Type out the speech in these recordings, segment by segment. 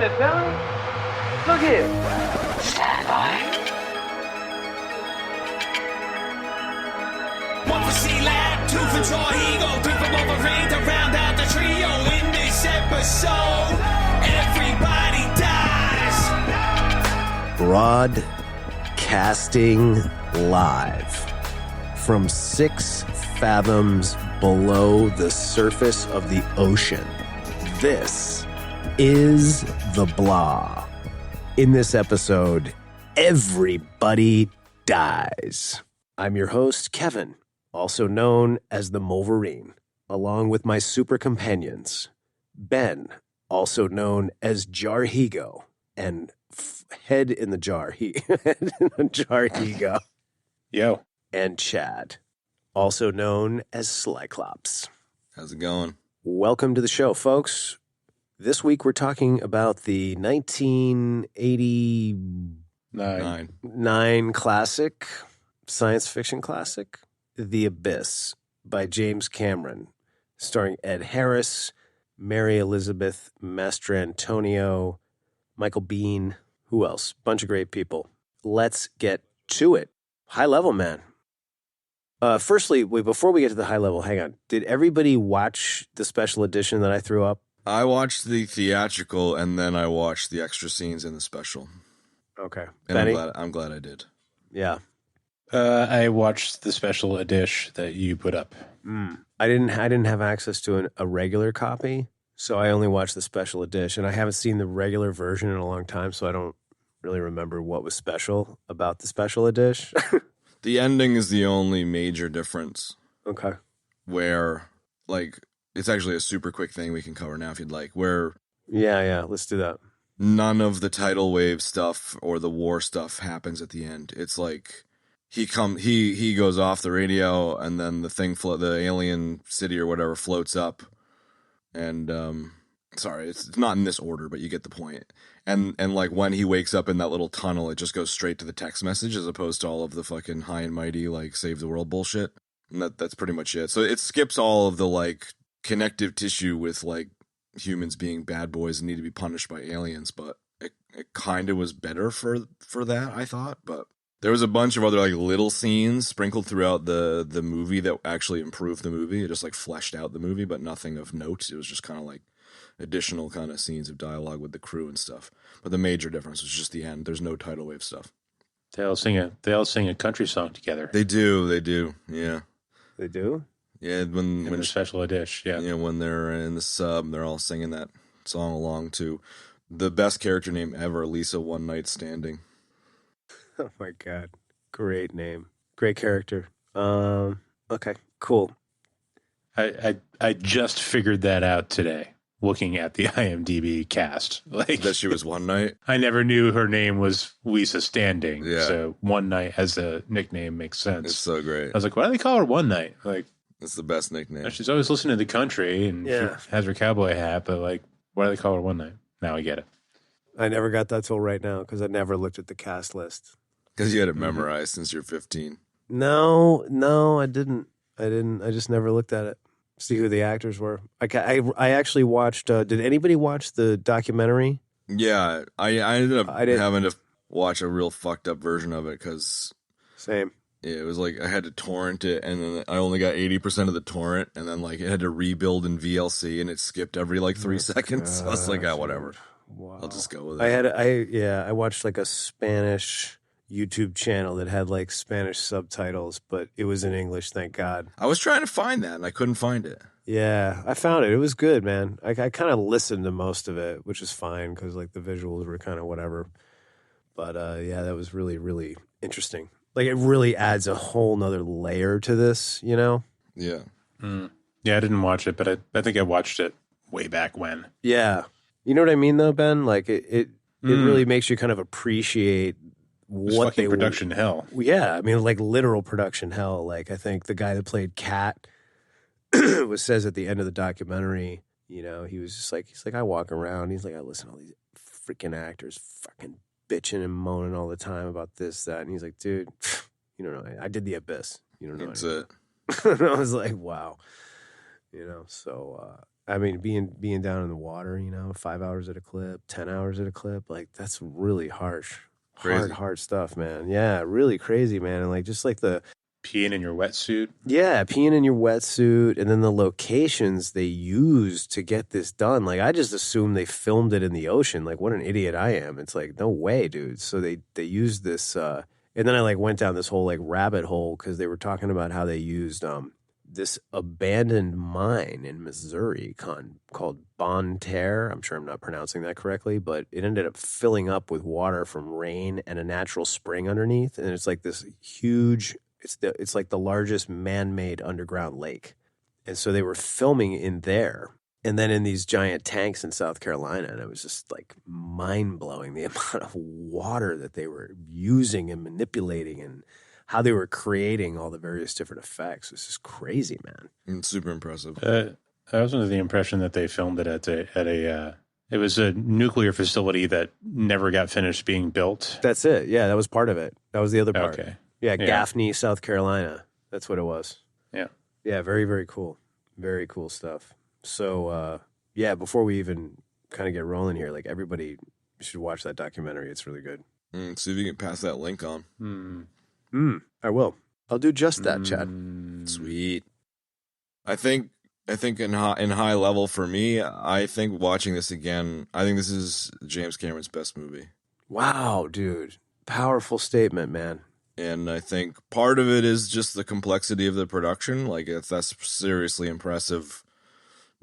it, fella. Look here. Stand by. One for C-Lab, two for Drogo, three for Wolverine to round out the trio. In this episode, everybody dies. Broadcasting live from 6 fathoms below the surface of the ocean. This is The Blah. In this episode, everybody dies. I'm your host, Kevin, also known as the Wolverine, along with my super companions, Ben, also known as Jarhigo, and head in the jar, Jarhigo. Yo. And Chad, also known as Cyclops. How's it going? Welcome to the show, folks. This week we're talking about the 1989 classic, science fiction classic, The Abyss by James Cameron, starring Ed Harris, Mary Elizabeth Mastrantonio, Michael Biehn, who else? Bunch of great people. Let's get to it. High level, man. Firstly, before we get to the high level, hang on. Did everybody watch the special edition that I threw up? I watched the theatrical and then I watched the extra scenes in the special. Okay. And Benny? I'm glad I did. Yeah. I watched the special edition that you put up. I didn't have access to a regular copy, so I only watched the special edition. I haven't seen the regular version in a long time, so I don't really remember what was special about the special edition. The ending is the only major difference. Okay. Where, like, it's actually a super quick thing we can cover now if you'd like, where Yeah, let's do that. none of the tidal wave stuff or the war stuff happens at the end. It's like he goes off the radio and then the alien city or whatever floats up. And sorry, it's not in this order, but you get the point. And like when he wakes up in that little tunnel, it just goes straight to the text message as opposed to all of the fucking high and mighty like save the world bullshit. And that's pretty much it. So it skips all of the like connective tissue with like humans being bad boys and need to be punished by aliens, but it kind of was better for that, I thought. But there was a bunch of other like little scenes sprinkled throughout the movie that actually improved the movie. It just like fleshed out the movie, but nothing of note. It was just kind of like additional kind of scenes of dialogue with the crew and stuff. But the major difference was just the end. There's no tidal wave stuff. They all sing a country song together. They do. Yeah. They do? Yeah, when the special edition, yeah. You know, when they're in the sub, they're all singing that song along to the best character name ever, Lisa One Night Standing. Oh my God. Great name. Great character. Okay, cool. I just figured that out today, looking at the IMDb cast. Like that she was One Night? I never knew her name was Lisa Standing. Yeah. So One Night as a nickname makes sense. It's so great. I was like, why do they call her One Night? Like, it's the best nickname. she's always listening to the country and she has her cowboy hat, but like, why do they call her One Night? Now I get it. I never got that till right now because I never looked at the cast list. Because you had it memorized since you're 15. No, I didn't. I just never looked at it. See who the actors were. I actually watched. Did anybody watch the documentary? Yeah, I ended up having to watch a real fucked up version of it because same. It was like I had to torrent it, and then I only got 80% of the torrent, and then like it had to rebuild in VLC, and it skipped every like 3 seconds. So I was like, whatever. Wow. I'll just go with it. I watched like a Spanish YouTube channel that had like Spanish subtitles, but it was in English, thank God. I was trying to find that and I couldn't find it. Yeah, I found it. It was good, man. I kind of listened to most of it, which is fine because like the visuals were kind of whatever. But yeah, that was really, really interesting. Like it really adds a whole nother layer to this, you know? Yeah. Yeah, I didn't watch it, but I think I watched it way back when. Yeah. You know what I mean though, Ben? Like it really makes you kind of appreciate what they production hell. Yeah, I mean, like literal production hell. Like I think the guy that played Cat says at the end of the documentary, you know, he's like, I walk around, he's like, I listen to all these freaking actors fucking bitching and moaning all the time about this, that, and he's like, dude, you don't know, I did The Abyss. You don't know. That's it. And I was like, wow, you know. So I mean, being down in the water, 5 hours at a clip, 10 hours at a clip, like that's really harsh. Crazy. Hard stuff, man. Yeah, really crazy, man. And like just like Peeing in your wetsuit. yeah, peeing in your wetsuit, and then the locations they used to get this done. Like I just assumed they filmed it in the ocean. Like what an idiot I am. It's like no way, dude. So they used this, and then I like went down this whole like rabbit hole because they were talking about how they used this abandoned mine in Missouri called Bon Terre. I'm sure I'm not pronouncing that correctly, but it ended up filling up with water from rain and a natural spring underneath, and it's like this huge. It's like the largest man-made underground lake, and so they were filming in there, and then in these giant tanks in South Carolina, and it was just like mind-blowing the amount of water that they were using and manipulating, and how they were creating all the various different effects. It's just crazy, man. It's super impressive. I was under the impression that they filmed it at a it was a nuclear facility that never got finished being built. That's it. Yeah, that was part of it. That was the other part. Okay. Yeah, Gaffney, South Carolina. That's what it was. Yeah. Yeah, very, very cool. Very cool stuff. So, yeah, before we even kind of get rolling here, like everybody should watch that documentary. It's really good. See if you can pass that link on. I will. I'll do just that, Chad. Sweet. I think in high level for me, I think watching this again, I think this is James Cameron's best movie. Wow, dude. Powerful statement, man. And I think part of it is just the complexity of the production. Like that's seriously impressive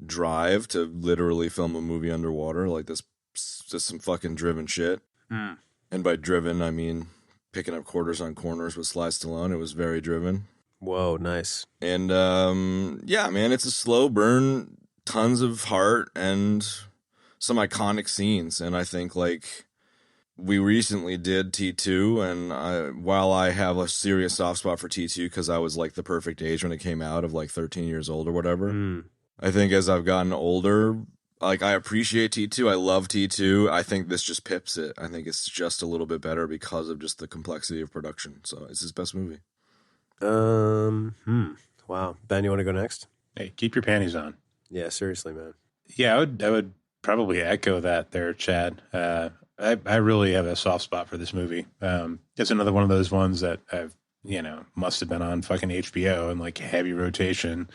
drive to literally film a movie underwater. Like this, just some fucking driven shit. And by driven, I mean picking up quarters on corners with Sly Stallone. It was very driven. Whoa, nice. And yeah, man, it's a slow burn, tons of heart and some iconic scenes. And I think like we recently did T2, and while I have a serious soft spot for T2 because I was like the perfect age when it came out of like 13 years old or whatever, I think as I've gotten older, like I appreciate T2. I love T2. I think this just pips it. I think it's just a little bit better because of just the complexity of production. So it's his best movie. Wow. Ben, you want to go next? Hey, keep your panties on. Yeah, seriously, man. Yeah, I would probably echo that there, Chad. I really have a soft spot for this movie. It's another one of those ones that I've, must have been on fucking HBO and like heavy rotation.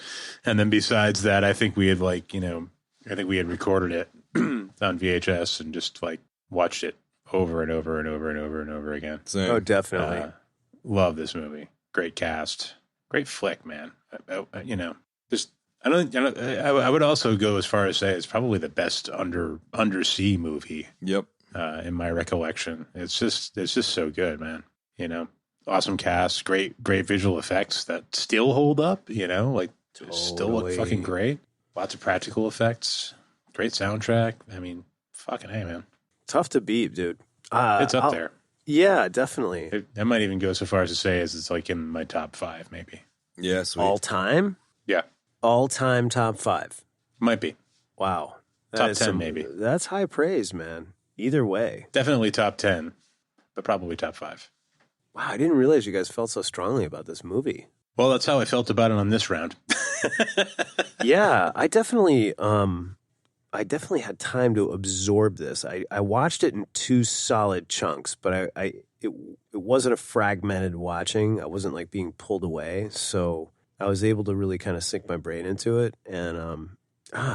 And then besides that, I think we had recorded it on VHS and just like watched it over and over and over and over and over again. Same. Oh, definitely. Love this movie. Great cast. Great flick, man. I would also go as far as say it's probably the best undersea movie. Yep. In my recollection, it's just so good, man. Awesome cast, great visual effects that still hold up. Still look fucking great. Lots of practical effects. Great soundtrack. I mean, fucking hey, man. Tough to beat, dude. It's up there. Yeah, definitely. I might even go so far as to say it's like in my top 5, maybe. Yeah, sweet. All time? Yeah. All time top 5. Might be. Wow. Top 10, maybe. That's high praise, man. Either way. Definitely top 10, but probably top 5. Wow, I didn't realize you guys felt so strongly about this movie. Well, that's how I felt about it on this round. Yeah, I definitely had time to absorb this. I watched it in 2 solid chunks, but it wasn't a fragmented watching. I wasn't like being pulled away, so I was able to really kind of sink my brain into it. And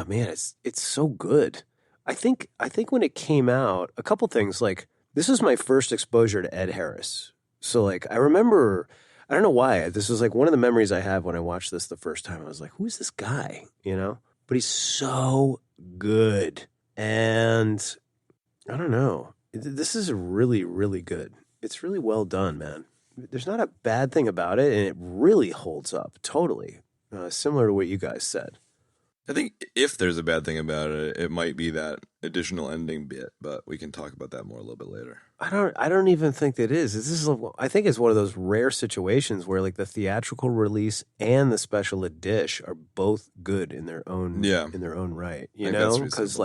man, it's so good. I think when it came out, a couple things, like this is my first exposure to Ed Harris. So like I remember, I don't know why, this is like one of the memories I have when I watched this the first time. I was like, who is this guy? But he's so good. And I don't know. This is really, really good. It's really well done, man. There's not a bad thing about it, and it really holds up totally. Similar to what you guys said. I think if there's a bad thing about it, it might be that additional ending bit, but we can talk about that more a little bit later. I don't even think that is. I think it's one of those rare situations where like the theatrical release and the special edition are both good in their own right. Because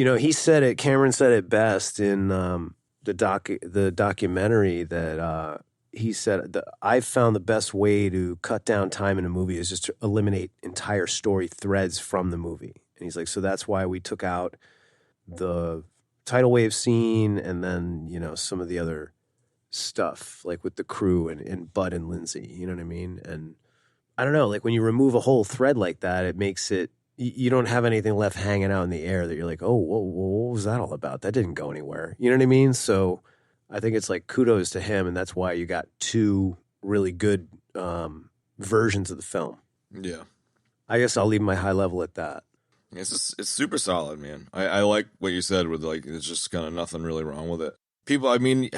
he said it. Cameron said it best in the documentary that he said, I found the best way to cut down time in a movie is just to eliminate entire story threads from the movie. And he's like, so that's why we took out the tidal wave scene and then, you know, some of the other stuff, like with the crew and Bud and Lindsay, you know what I mean? And I don't know, like when you remove a whole thread like that, it makes it, you don't have anything left hanging out in the air that you're like, oh, what was that all about? That didn't go anywhere. You know what I mean? So I think it's like kudos to him, and that's why you got two really good versions of the film. Yeah. I guess I'll leave my high level at that. It's super solid, man. I like what you said with like, it's just kind of nothing really wrong with it. People, I mean,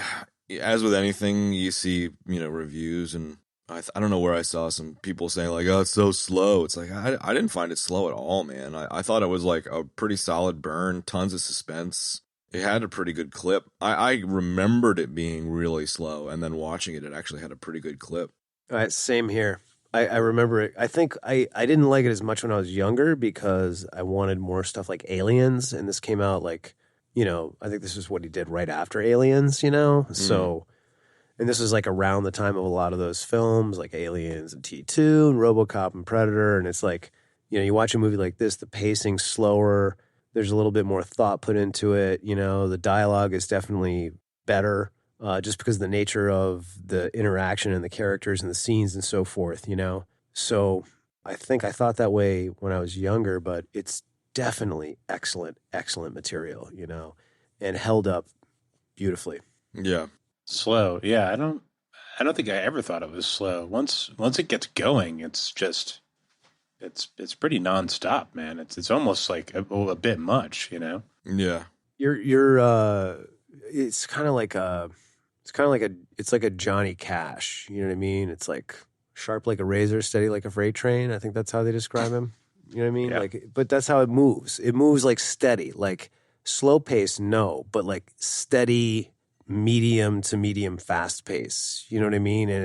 as with anything, you see, you know, reviews, and I don't know where I saw some people saying like, oh, it's so slow. It's like, I didn't find it slow at all, man. I thought it was like a pretty solid burn, tons of suspense. It had a pretty good clip. I remembered it being really slow, and then watching it, it actually had a pretty good clip. All right, same here. I remember it. I think I didn't like it as much when I was younger because I wanted more stuff like Aliens, and this came out like, you know, I think this is what he did right after Aliens, you know? So, and this was like around the time of a lot of those films like Aliens and T2 and Robocop and Predator, and it's like, you know, you watch a movie like this, the pacing's slower, there's a little bit more thought put into it, you know, the dialogue is definitely better. Just because of the nature of the interaction and the characters and the scenes and so forth, you know? So I think I thought that way when I was younger, but it's definitely excellent material, you know, and held up beautifully. Yeah. Slow. Yeah, I don't think I ever thought it was slow. Once it gets going, it's just it's pretty nonstop, man. It's almost like a bit much, you know? Yeah. It's kind of like it's like a Johnny Cash, you know what I mean? It's like sharp like a razor, steady like a freight train. I think that's how they describe him. You know what I mean? Yeah. Like, but that's how it moves. It moves like steady, like slow pace, no, but like steady, medium to medium fast pace. You know what I mean? And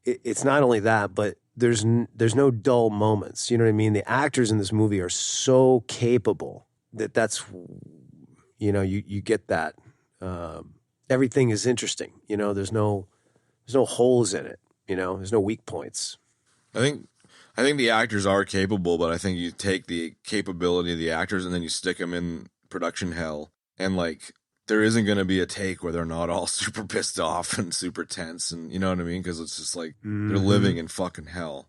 it's not only that, but there's no dull moments. You know what I mean? The actors in this movie are so capable that's, you know, you get that. Everything is interesting, you know. There's no holes in it, you know. There's no weak points. I think the actors are capable, but I think you take the capability of the actors and then you stick them in production hell, and like there isn't going to be a take where they're not all super pissed off and super tense, and you know what I mean? Because it's just like they're living in fucking hell.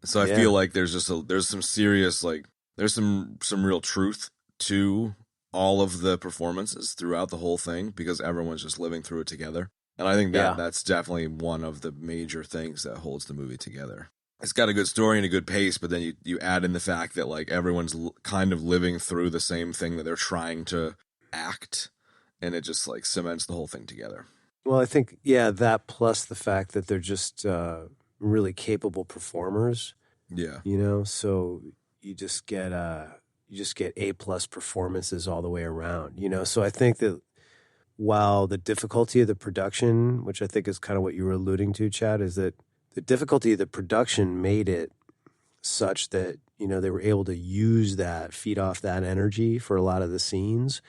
So I feel like there's some serious, like there's some real truth to all of the performances throughout the whole thing, because everyone's just living through it together. And I think that's definitely one of the major things that holds the movie together. It's got a good story and a good pace, but then you add in the fact that like everyone's kind of living through the same thing that they're trying to act, and it just like cements the whole thing together. Well, I think, that plus the fact that they're just really capable performers. Yeah. You know, so you just get A+ performances all the way around, you know? So I think that while the difficulty of the production, which I think is kind of what you were alluding to, Chad, is that the difficulty of the production made it such that, you know, they were able to use that, feed off that energy for a lot of the scenes.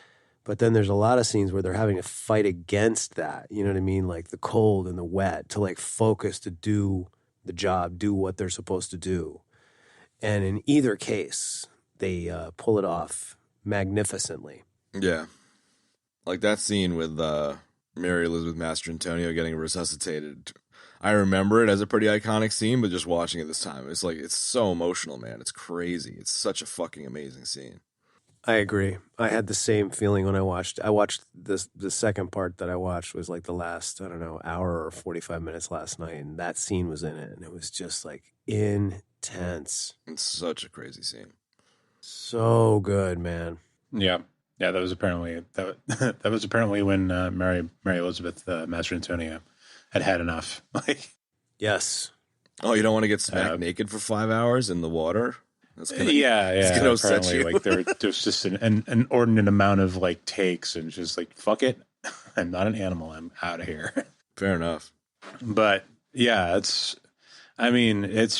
But then there's a lot of scenes where they're having to fight against that, you know what I mean? Like the cold and the wet, to like focus to do the job, do what they're supposed to do. And in either case, they pull it off magnificently. Yeah. Like that scene with Mary Elizabeth Mastrantonio getting resuscitated. I remember it as a pretty iconic scene, but just watching it this time, it's like, it's so emotional, man. It's crazy. It's such a fucking amazing scene. I agree. I had the same feeling when I watched the second part that I watched was like the last, I don't know, hour or 45 minutes last night, and that scene was in it, and it was just like intense. It's such a crazy scene. So good, man. Yeah. Yeah, that was apparently when Mary Elizabeth Mastrantonio had enough. Like, yes. Oh, you don't want to get smacked naked for 5 hours in the water? That's gonna, It's gonna upset you. Like there's just an inordinate amount of like takes, and just like, fuck it, I'm not an animal, I'm out of here. Fair enough. But yeah, it's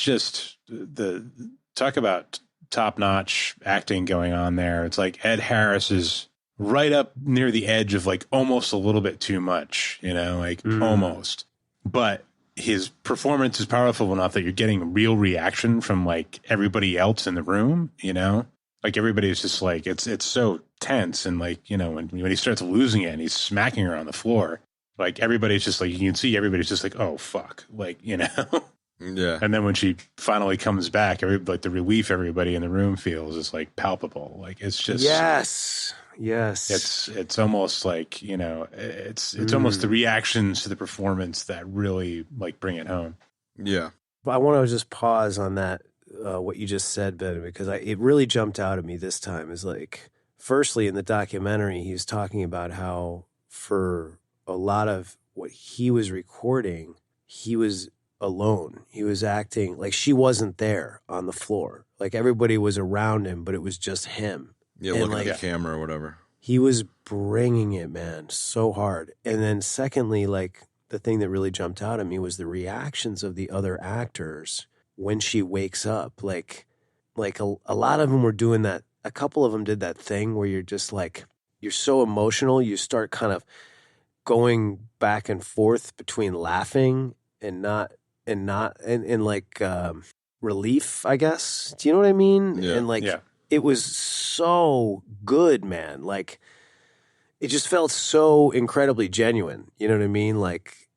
just the talk about top-notch acting going on there. It's like Ed Harris is right up near the edge of like almost a little bit too much, you know, like almost. But his performance is powerful enough that you're getting a real reaction from like everybody else in the room, you know, like everybody's just like, it's so tense. And like, you know, when he starts losing it and he's smacking her on the floor, like everybody's just like, you can see everybody's just like, oh, fuck. Like, you know, Yeah. and then when she finally comes back, like the relief everybody in the room feels is like palpable. Like it's just, Yes. it's almost like, you know, it's almost the reactions to the performance that really like bring it home. Yeah. But I want to just pause on that, what you just said, Ben, because it really jumped out at me this time. Is like, firstly, in the documentary, he was talking about how for a lot of what he was recording, he was alone. He was acting like she wasn't there on the floor. Like everybody was around him, but it was just him. Yeah, And looking like, at the camera or whatever. he was bringing it, man, so hard. And then secondly, like the thing that really jumped out at me was the reactions of the other actors when she wakes up. Like a lot of them were doing that. A couple of them did that thing where you're just like, you're so emotional, you start kind of going back and forth between laughing and like relief, I guess. Do you know what I mean? Yeah. And like, it was so good, man. Like, it just felt so incredibly genuine. You know what I mean? Like,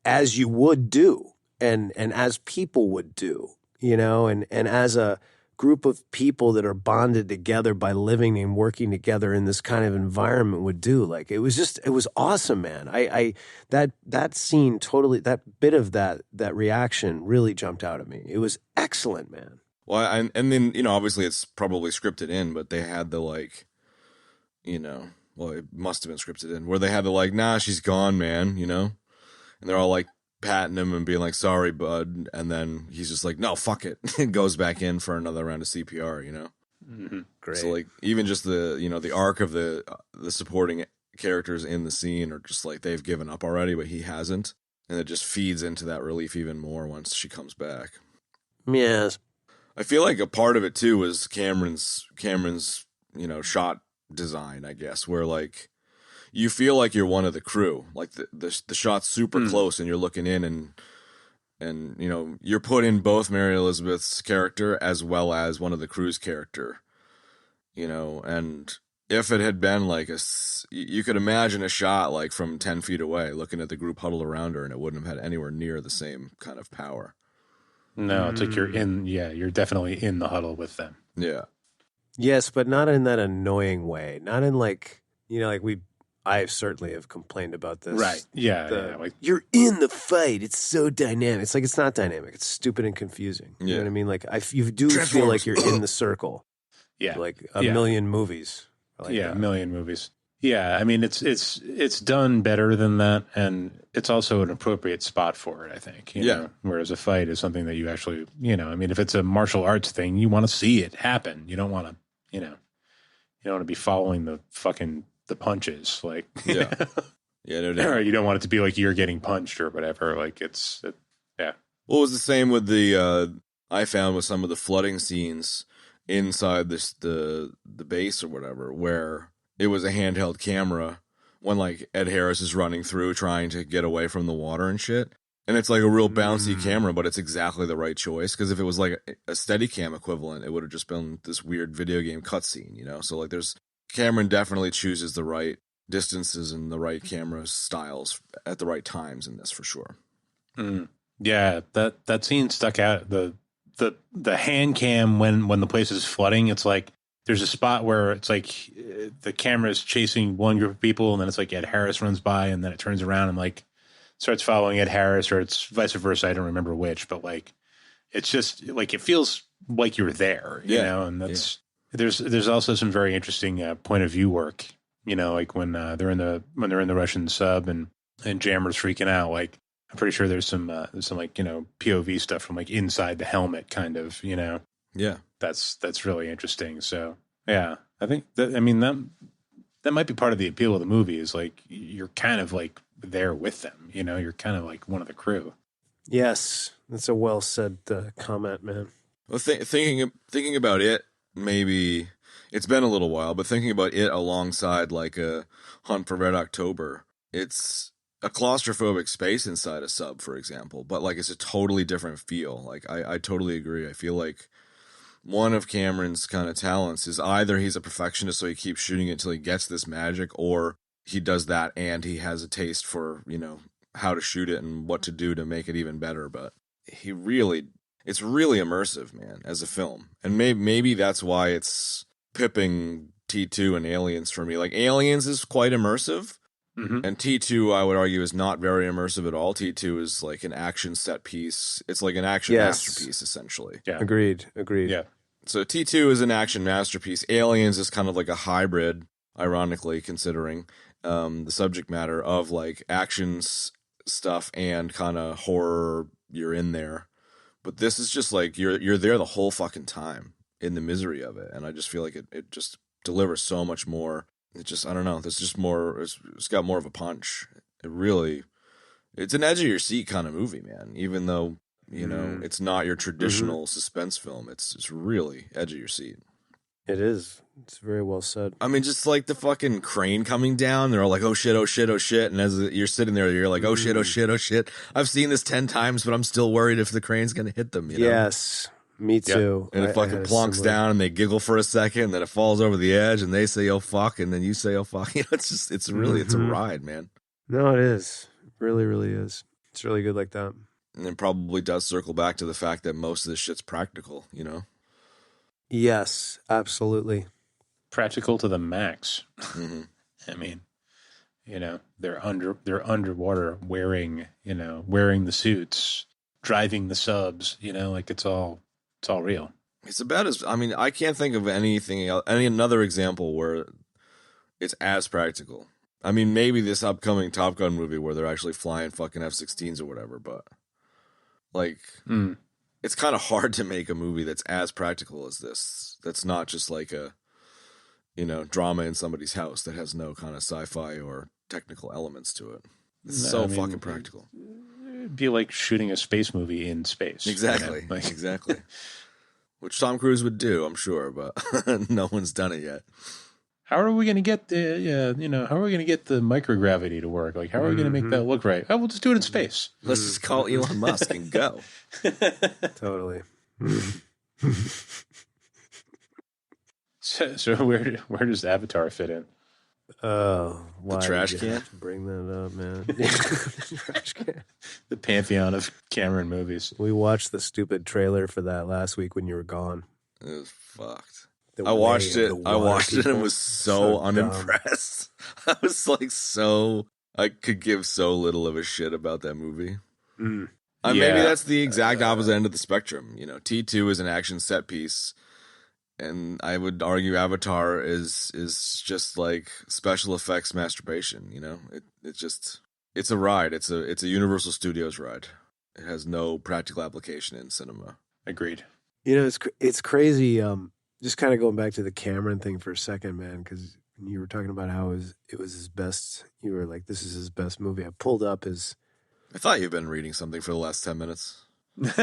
as you would do, and as people would do, you know, and as a group of people that are bonded together by living and working together in this kind of environment would do. Like, it was awesome, man. That scene totally, that bit of that reaction really jumped out at me. It was excellent, man. Well, and then, you know, obviously it's probably scripted in, but they had the like, you know, well, it must have been scripted in, where they had the like, nah, she's gone, man, you know? And they're all like patting him and being like, sorry, bud. And then he's just like, no, fuck it. And goes back in for another round of CPR, you know? Mm-hmm. Great. So like, even just the, you know, the arc of the supporting characters in the scene are just like, they've given up already, but he hasn't. And it just feeds into that relief even more once she comes back. Yes. I feel like a part of it too was Cameron's, you know, shot design, I guess, where like you feel like you're one of the crew, like the shot's super close and you're looking in and you know, you're put in both Mary Elizabeth's character as well as one of the crew's character, you know, and if it had been like you could imagine a shot like from 10 feet away looking at the group huddled around her and it wouldn't have had anywhere near the same kind of power. No, it's like you're definitely in the huddle with them. Yeah. Yes, but not in that annoying way. Not in like, you know, like I certainly have complained about this. Right. Yeah. Like, you're in the fight. It's so dynamic. It's like, it's not dynamic. It's stupid and confusing. You know what I mean? Like, you do feel like you're in the circle. Yeah. Like a million movies. Like a million movies. Yeah. I mean, it's done better than that. And it's also an appropriate spot for it, I think. You know? Whereas a fight is something that you actually, you know, I mean, if it's a martial arts thing, you want to see it happen. You don't want to, you know, you don't want to be following the punches. Like, yeah. Yeah. No doubt. Or you don't want it to be like you're getting punched or whatever. Like yeah. Well, it was the same with I found with some of the flooding scenes inside the base or whatever, where it was a handheld camera when like Ed Harris is running through trying to get away from the water and shit. And it's like a real bouncy camera, but it's exactly the right choice. Because if it was like a Steadicam equivalent, it would have just been this weird video game cutscene, you know? So like Cameron definitely chooses the right distances and the right camera styles at the right times in this for sure. Yeah, that scene stuck out. The hand cam when the place is flooding, it's like there's a spot where it's like the camera is chasing one group of people, and then it's like Ed Harris runs by, and then it turns around and like starts following Ed Harris, or it's vice versa. I don't remember which, but like it's just like it feels like you're there, you know. And that's there's also some very interesting point of view work, you know, like when they're in the Russian sub and Jammer's freaking out. Like I'm pretty sure there's some like, you know, POV stuff from like inside the helmet, kind of, you know. Yeah. That's really interesting. So yeah, I think that might be part of the appeal of the movie is like you're kind of like there with them, you know, you're kind of like one of the crew. Yes, that's a well said comment, man. Well, thinking about it, maybe It's been a little while, but thinking about it alongside like a Hunt for Red October, it's a claustrophobic space inside a sub, for example, but like it's a totally different feel. Like I totally agree. I feel like one of Cameron's kind of talents is either he's a perfectionist, so he keeps shooting it until he gets this magic, or he does that and he has a taste for, you know, how to shoot it and what to do to make it even better. But it's really immersive, man, as a film. And maybe that's why it's pipping T2 and Aliens for me. Like, Aliens is quite immersive, and T2, I would argue, is not very immersive at all. T2 is like an action set piece. It's like an action masterpiece, essentially. Yeah. Agreed. Yeah. So T2 is an action masterpiece. Aliens is kind of like a hybrid, ironically, considering the subject matter of like actions stuff and kind of horror. You're in there, but this is just like you're there the whole fucking time in the misery of it, and I just feel like it just delivers so much more. It just, I don't know, there's just more. It's got more of a punch. It's an edge of your seat kind of movie, man. Even though, you know, it's not your traditional suspense film. It's really edge of your seat. It is. It's very well said. I mean, just like the fucking crane coming down, they're all like, oh shit, oh shit, oh shit. And as you're sitting there, you're like, oh shit, oh shit, oh shit. I've seen this 10 times, but I'm still worried if the crane's going to hit them, you know? Yes, me too. And it fucking plonks down and they giggle for a second, and then it falls over the edge and they say, oh fuck, and then you say, oh fuck. You know, it's just, it's really, it's a ride, man. No, it is. It really, really is. It's really good like that. And it probably does circle back to the fact that most of this shit's practical, you know? Yes, absolutely. Practical to the max. I mean, you know, they're underwater wearing the suits, driving the subs, you know, like it's all real. It's about as, I mean, I can't think of anything else, another example where it's as practical. I mean, maybe this upcoming Top Gun movie where they're actually flying fucking F-16s or whatever, but like, it's kind of hard to make a movie that's as practical as this. That's not just like a, you know, drama in somebody's house that has no kind of sci-fi or technical elements to it. It's fucking practical. It'd be like shooting a space movie in space. Exactly. You know? Like, exactly. Which Tom Cruise would do, I'm sure, but no one's done it yet. How are we going to get how are we going to get the microgravity to work? Like, how are we going to make that look right? Oh, we'll just do it in space. Let's just call Elon Musk and go. Totally. So where does Avatar fit in? Oh, why the trash did can? you have to bring that up, man. The trash can. The pantheon of Cameron movies. We watched the stupid trailer for that last week when you were gone. It was fucked. The I watched it people. and was so unimpressed. I was like I could give so little of a shit about that movie. Maybe that's the exact opposite end of the spectrum. You know, T2 is an action set piece, and I would argue Avatar is just like special effects masturbation. You know, it's a ride. It's a Universal Studios ride. It has no practical application in cinema. Agreed. You know, it's crazy. Just kind of going back to the Cameron thing for a second, man, because you were talking about how it was his best. You were like, this is his best movie. I pulled up his. I thought you've been reading something for the last 10 minutes. Well,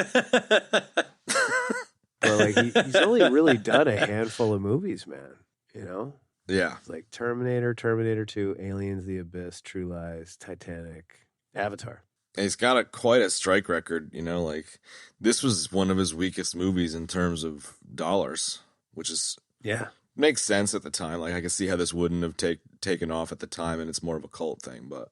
like he's only really done a handful of movies, man. You know? Yeah. It's like Terminator, Terminator 2, Aliens, The Abyss, True Lies, Titanic, Avatar. And he's got quite a strike record, you know, like this was one of his weakest movies in terms of dollars, which is makes sense at the time. Like I can see how this wouldn't have taken off at the time, and it's more of a cult thing. But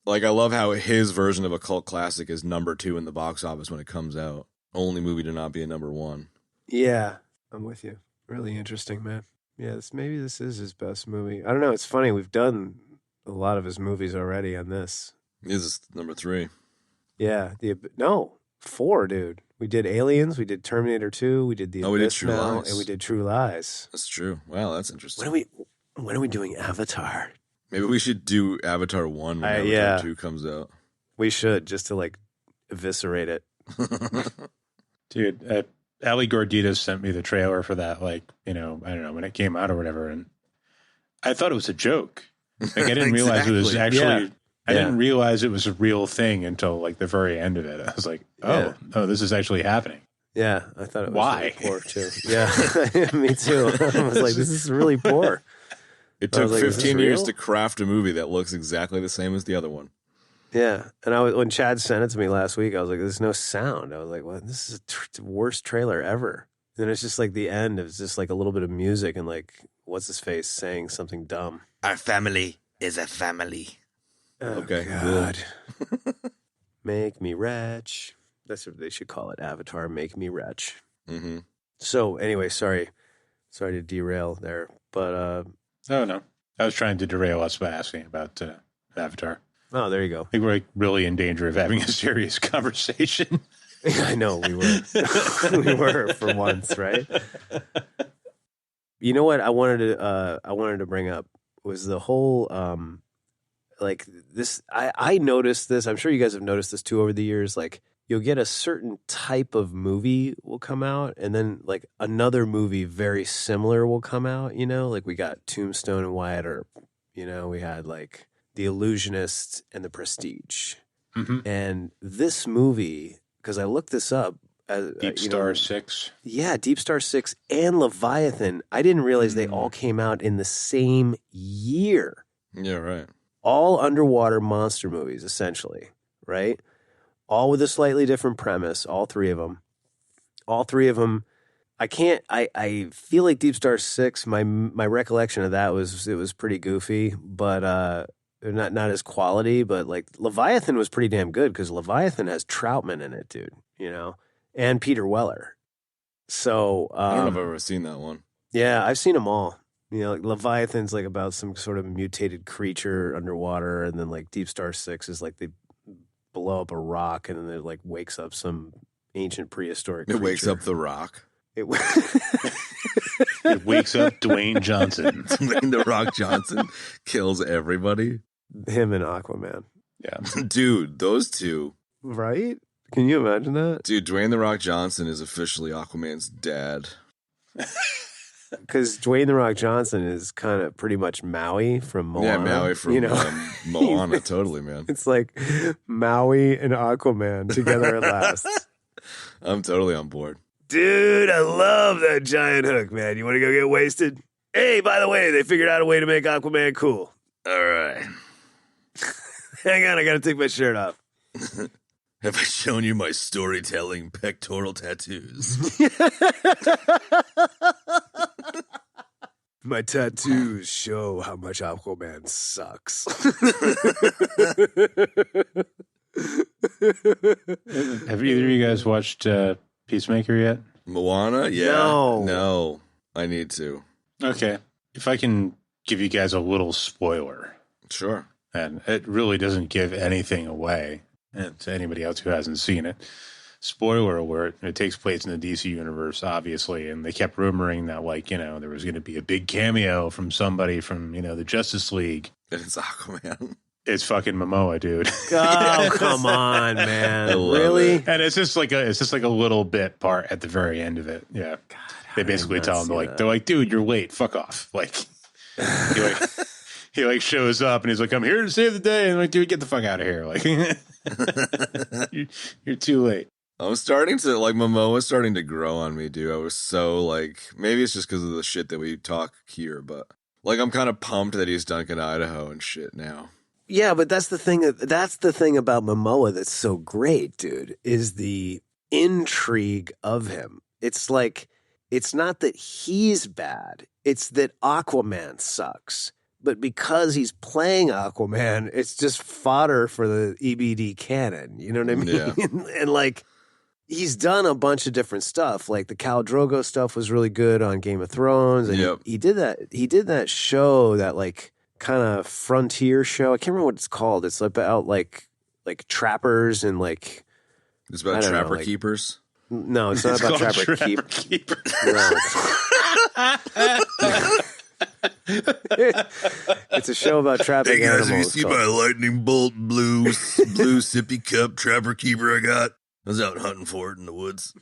like I love how his version of a cult classic is number 2 in the box office when it comes out. Only movie to not be a number 1. Yeah, I'm with you. Really interesting, man. Yeah, maybe this is his best movie. I don't know. It's funny. We've done a lot of his movies already on this. This is number 3. Yeah. 4, dude. We did Aliens. We did Terminator 2. We did The Abyss, we did True now, Lies. and we did True Lies. That's true. Wow, that's interesting. When are we doing Avatar? Maybe we should do Avatar 1 when Avatar 2 comes out. We should, just to like eviscerate it. Dude, Ali Gordita sent me the trailer for that, like, you know, I don't know, when it came out or whatever, and I thought it was a joke. Like, I didn't realize it was actually, I didn't realize it was a real thing until, like, the very end of it. I was like, oh, this is actually happening. Yeah, I thought it was Why? really poor too. Yeah, me too. I was like, this is really poor. It I took was like, is this 15 years real? to craft a movie that looks exactly the same as the other one. Yeah, and when Chad sent it to me last week, I was like, "There's no sound." I was like, "What? This is the worst trailer ever." And it's just like the end. It's just like a little bit of music and like what's his face saying something dumb. Our family is a family. Oh, Okay, God. Make me wretch. That's what they should call it. Avatar, make me wretch. Mm-hmm. So anyway, sorry to derail there, but Oh, no. I was trying to derail us by asking about Avatar. oh, there you go. I think we're like really in danger of having a serious conversation. I know we were. We were for once, right? You know what I wanted to bring up was the whole like this. I noticed this. I'm sure you guys have noticed this too over the years. Like you'll get a certain type of movie will come out, and then like another movie very similar will come out. You know, like we got Tombstone and Wyatt Earp. You know, we had like The Illusionist and The Prestige, and this movie. Because I looked this up. Deepstar 6. Yeah, Deepstar 6 and Leviathan. I didn't realize they all came out in the same year. Yeah, right. All underwater monster movies, essentially, right? All with a slightly different premise, all three of them. All three of them. I feel like Deepstar 6, my recollection of that was it was pretty goofy, but not as quality, but like Leviathan was pretty damn good because Leviathan has Troutman in it, dude, you know, and Peter Weller. So I don't know if I've ever seen that one. yeah, I've seen them all. You know, like Leviathan's like about some sort of mutated creature underwater, and then like Deepstar 6 is like they blow up a rock and then it like wakes up some ancient prehistoric It creature. wakes up The Rock. It It wakes up Dwayne Johnson. Dwayne The Rock Johnson kills everybody. him and Aquaman. Yeah. Dude, those two. Right? Can you imagine that? Dude, Dwayne The Rock Johnson is officially Aquaman's dad. Because Dwayne The Rock Johnson is kind of pretty much Maui from Moana. Yeah, Maui from you know? Moana, totally, man. It's like Maui and Aquaman together at last. I'm totally on board. Dude, I love that giant hook, man. You want to go get wasted? Hey, by the way, they figured out a way to make Aquaman cool. All right. Hang on, I got to take my shirt off. Have I shown you my storytelling pectoral tattoos? My tattoos show how much Aquaman sucks. Have either of you guys watched Peacemaker yet? Moana? Yeah. No. I need to. Okay. If I can give you guys a little spoiler, Sure. and it really doesn't give anything away and to anybody else who hasn't seen it. Spoiler alert, it takes place in the DC universe, obviously, and they kept rumoring that, like, you know, there was going to be a big cameo from somebody from, you know, the Justice League. And it's Aquaman. It's fucking Momoa, dude. Oh, come on, man. I love Really? it. And it's just like a little bit part at the very end of it. Yeah. They basically did not tell him, see like, that. they're like, dude, you're late. Fuck off. Like, he shows up and he's like, I'm here to save the day. And I'm like, dude, get the fuck out of here. Like, you're too late. I'm starting to, like, Momoa's starting to grow on me, dude. I was so, like, maybe it's just because of the shit that we talk here, but, like, I'm kind of pumped that he's Duncan, Idaho and shit now. Yeah, but that's the thing about Momoa that's so great, dude, is the intrigue of him. It's like, it's not that he's bad. It's that Aquaman sucks. But because he's playing Aquaman, it's just fodder for the EBD canon. You know what I mean? Yeah. And like, he's done a bunch of different stuff. Like the Khal Drogo stuff was really good on Game of Thrones. And Yep. he did that show, that like kind of frontier show. I can't remember what it's called. It's about like trappers and like, It's I about don't know, trapper like- keepers. no, it's not about called Trapper Keep. Keeper. No, it's a show about trapping animals. called- lightning bolt blue sippy cup trapper keeper I got? I was out hunting for it in the woods.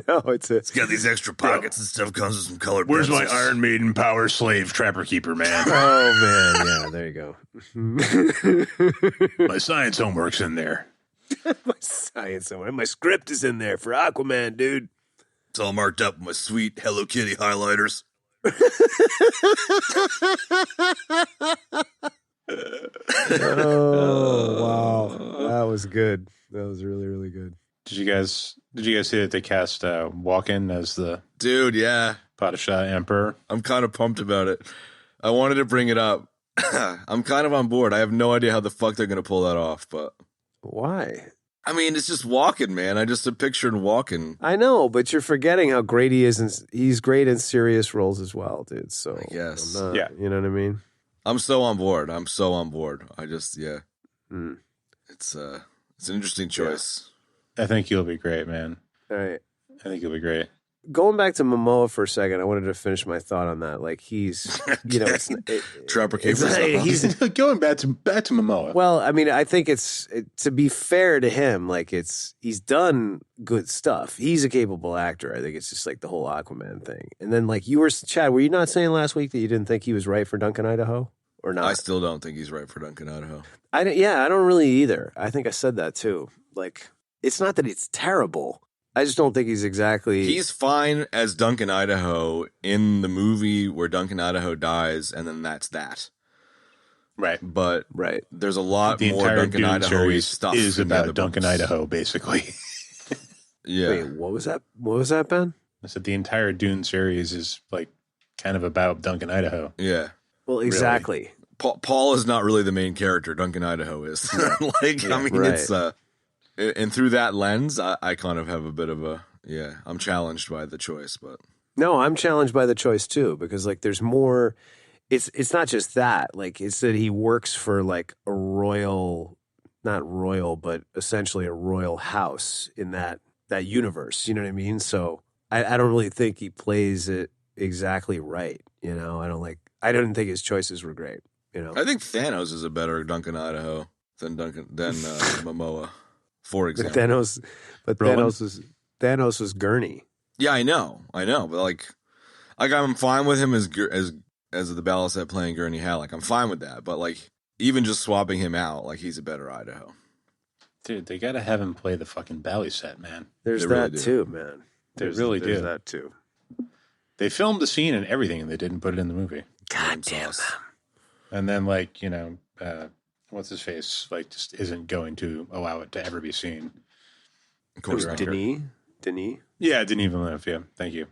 No, it's a. Got these extra pockets and stuff. Comes with some colored Where's my pencils. Iron Maiden power slave trapper keeper, man? Oh man, yeah, there you go. My science homework's in there. My science, my script is in there for Aquaman, dude. It's all marked up with my sweet Hello Kitty highlighters. Oh wow, that was good. That was really, really good. Did you guys see that they cast Walken as the Dude, yeah. Padishah Emperor? I'm kind of pumped about it. I wanted to bring it up. I'm kind of on board. I have no idea how the fuck they're going to pull that off, but Why? I mean, it's just Walken, man. I just pictured Walken. I know, but you're forgetting how great he is. He's great in serious roles as well, dude. So I guess. I'm not, Yeah. you know what I mean. I'm so on board. I just, yeah. Mm. It's an interesting choice. I think you'll be great, man. All right. I think you'll be great. Going back to Momoa for a second, I wanted to finish my thought on that. Like he's, you know, Trapper it's Capers. he's going back to Momoa. well. I mean, I think to be fair to him, like he's done good stuff. He's a capable actor. I think it's just like the whole Aquaman thing. And then like you were, Chad, were you not saying last week that you didn't think he was right for Duncan, Idaho, or not? I still don't think he's right for Duncan, Idaho. I don't really either. I think I said that too. Like it's not that it's terrible. I just don't think he's exactly. He's fine as Duncan, Idaho in the movie where Duncan, Idaho dies, and then that's that. Right. But right. There's a lot The more entire Duncan, Dune Idaho series stuff is in the about other Duncan, books. Idaho, basically. Yeah. Wait, what was that? What was that, Ben? I said the entire Dune series is like kind of about Duncan, Idaho. Yeah. Well, exactly. Paul is not really the main character. Duncan, Idaho is. Like, Yeah, I mean, right. it's and through that lens, I kind of have a bit of a I'm challenged by the choice, but No, I'm challenged by the choice too because like there's more. It's not just that. Like it's that he works for like a royal, not royal, but essentially a royal house in that universe. You know what I mean? So I don't really think he plays it exactly right. You know, I didn't think his choices were great. You know, I think Thanos is a better Duncan, Idaho than Momoa, for example. Thanos was Gurney. Yeah, I know, but like I'm fine with him as the Balasat playing Gurney Halleck. I'm fine with that, but like even just swapping him out, like he's a better Idaho. Dude, they got to have him play the fucking Bally set, man. There's They that really do. too, man. They really there's do. that too. They filmed the scene and everything, and they didn't put it in the movie. God damn them. And then, like, you know, what's his face? Like, just isn't going to allow it to ever be seen. Of course, Who's not. Denis? Yeah, Denis Villeneuve. Yeah, thank you.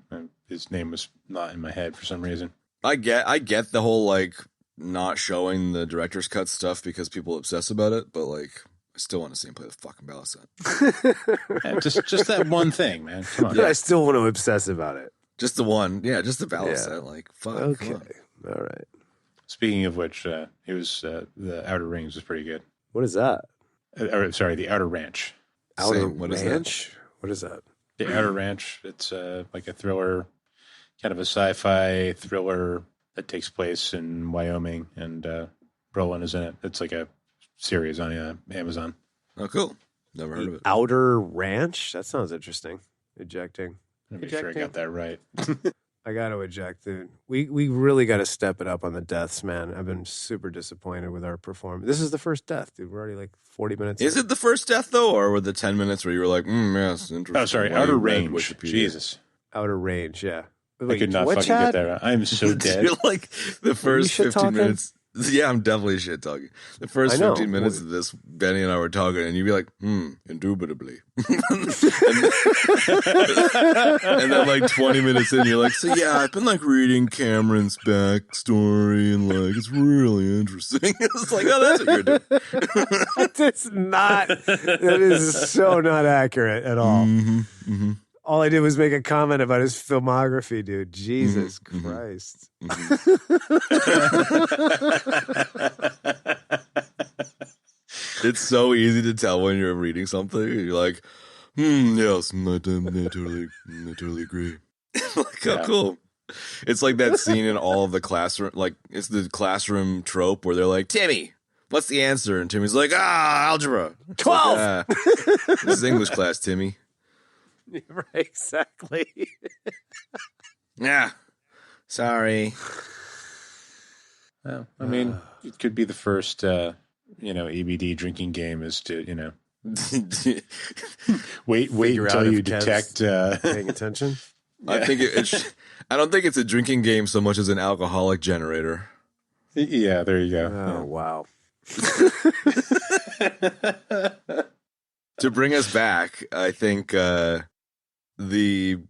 His name was not in my head for some reason. I get the whole like not showing the director's cut stuff because people obsess about it, but like I still want to see him play the fucking Balasat. Yeah, just that one thing, man. Come on. But I still want to obsess about it. Just the one, just the Balasat. Like fuck. Okay. Come on. All right. Speaking of which, it was the Outer Rings was pretty good. What is that? Sorry, the Outer Ranch. Outer Same. What is that? Ranch? What is that? The Outer Ranch. It's like a thriller, kind of a sci-fi thriller that takes place in Wyoming, and Brolin is in it. It's like a series on Amazon. Oh, cool. Never heard of it. Outer Ranch? That sounds interesting. Ejecting. Let me make sure I got that right. I got to eject, dude. We really got to step it up on the deaths, man. I've been super disappointed with our performance. This is the first death, dude. We're already like 40 minutes. Is it the first death though, or were the 10 minutes where you were like, yes, interesting? Oh, sorry, Why Outer you read Range. Wikipedia? Jesus. Outer Range, yeah. I could not what, fucking Chad? get that right. I'm so dead. You're like the first shit 15 talking? minutes. Yeah, I'm definitely shit talking. The first I know. 15 minutes of this, Benny and I were talking, and you'd be like, indubitably. and then like 20 minutes in, you're like, so yeah, I've been like reading Cameron's backstory, and like, it's really interesting. It's like, oh, that's what you're doing. That's not. That is so not accurate at all. All I did was make a comment about his filmography, dude. Jesus Christ. It's so easy to tell when you're reading something. You're like, yes, I totally agree. Like, oh, cool. It's like that scene in all of the classroom, like it's the classroom trope where they're like, Timmy, what's the answer? And Timmy's like, algebra. 12. Like, this is English class, Timmy. Right, exactly. Yeah. Sorry. Well, I mean, it could be the first, EBD drinking game is to, Wait Figure out until you if Kev's detect. paying attention. I think I don't think it's a drinking game so much as an alcoholic generator. Yeah, there you go. Oh, wow. To bring us back, I think the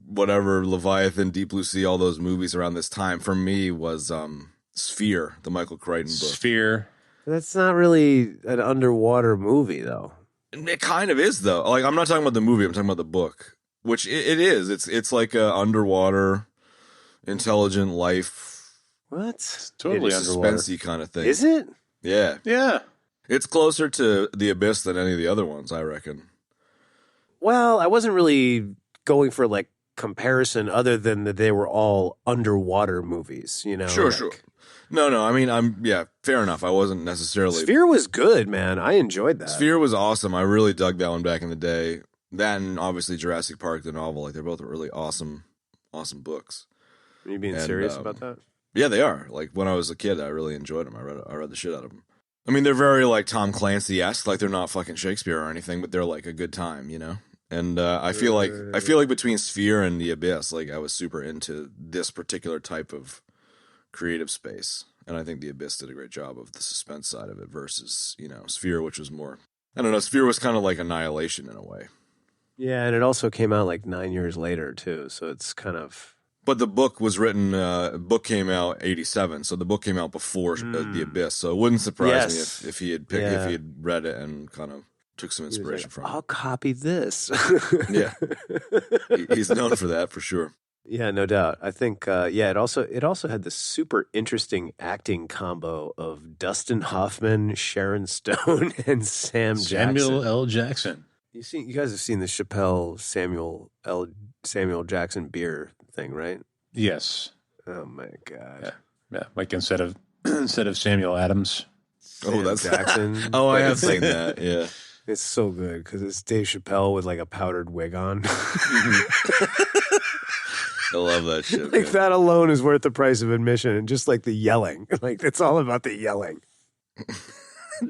whatever Leviathan, Deep Blue Sea, all those movies around this time for me was Sphere, the Michael Crichton book. Sphere. That's not really an underwater movie, though. It kind of is though. Like I'm not talking about the movie, I'm talking about the book, which it is. It's like a underwater intelligent life. What? It's totally underwater. Suspensey kind of thing. Is it? Yeah. Yeah. It's closer to The Abyss than any of the other ones, I reckon. Well, I wasn't really going for like comparison other than that they were all underwater movies, you know? Sure, like, sure. No, I mean, fair enough. I wasn't necessarily. Sphere was good, man. I enjoyed that. Sphere was awesome. I really dug that one back in the day. That and obviously Jurassic Park, the novel. Like, they're both really awesome books. Are you being serious about that? Yeah, they are. Like, when I was a kid, I really enjoyed them. I read the shit out of them. I mean, they're very, like, Tom Clancy-esque. Like, they're not fucking Shakespeare or anything, but they're, like, a good time, you know? And I feel like between Sphere and The Abyss, like, I was super into this particular type of creative space. And I think The Abyss did a great job of the suspense side of it versus, you know, Sphere, which was more, I don't know, Sphere was kind of like Annihilation in a way. Yeah, and it also came out like 9 years later, too. So it's kind of... But the book was written, book came out 87, so the book came out before The Abyss. So it wouldn't surprise me if he had if he had read it and kind of took some inspiration from it. I'll copy this. Yeah. He's known for that, for sure. Yeah, no doubt. I think, it also had this super interesting acting combo of Dustin Hoffman, Sharon Stone, and Samuel L. Jackson. You guys have seen the Chappelle Samuel Jackson beer thing, right? Yes. Oh my god. Yeah. Like instead of Samuel Adams. Oh, that's Jackson. Oh, I have seen that. Yeah. It's so good because it's Dave Chappelle with like a powdered wig on. I love that shit. Like that alone is worth the price of admission, and just like the yelling, like it's all about the yelling.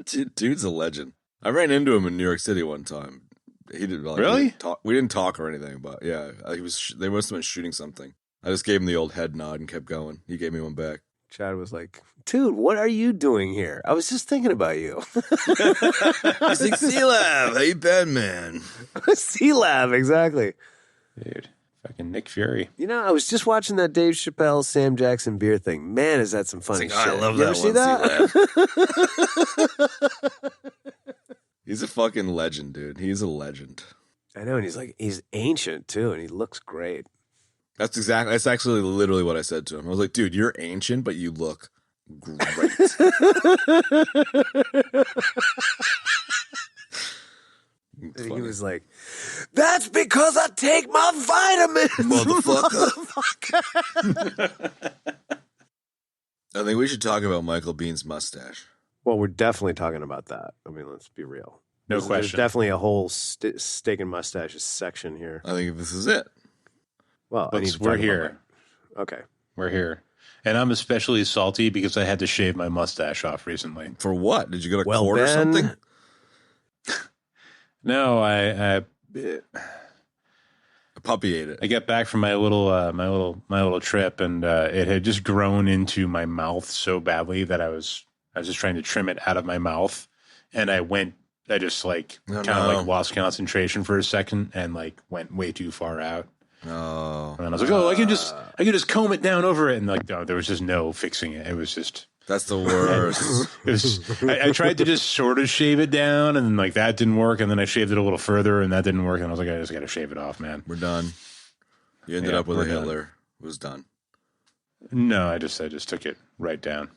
Dude's a legend. I ran into him in New York City one time. He did like, really. We didn't talk or anything, but yeah, he was. They must have been shooting something. I just gave him the old head nod and kept going. He gave me one back. Chad was like, "Dude, what are you doing here? I was just thinking about you." He's like, C-Lab, how you been, man? C-Lab, exactly. Dude, fucking Nick Fury. You know, I was just watching that Dave Chappelle, Sam Jackson beer thing. Man, is that some funny shit. I love you that ever see that? He's a fucking legend, dude. He's a legend. I know, and he's ancient too, and he looks great. That's actually literally what I said to him. I was like, dude, you're ancient, but you look great. He was like, "That's because I take my vitamins, motherfucker." I think we should talk about Michael Bihn's mustache. Well, we're definitely talking about that. I mean, let's be real. No There's question. definitely a whole steak and mustaches section here. I think this is it. Well, we're here. Okay. We're here. And I'm especially salty because I had to shave my mustache off recently. For what? Did you get a cord or something? No, I A puppy ate it. I got back from my little trip, and it had just grown into my mouth so badly that I was just trying to trim it out of my mouth, and I just like kind of like lost concentration for a second and like went way too far out. Oh, and I was like, I can just comb it down over it, and like no, there was just no fixing it. It was just. That's the worst. It was, I tried to just sort of shave it down, and then like that didn't work, and then I shaved it a little further, and that didn't work, and I was like, I just got to shave it off, man. We're done. You ended up with a Hitler. It was done. No, I just took it right down.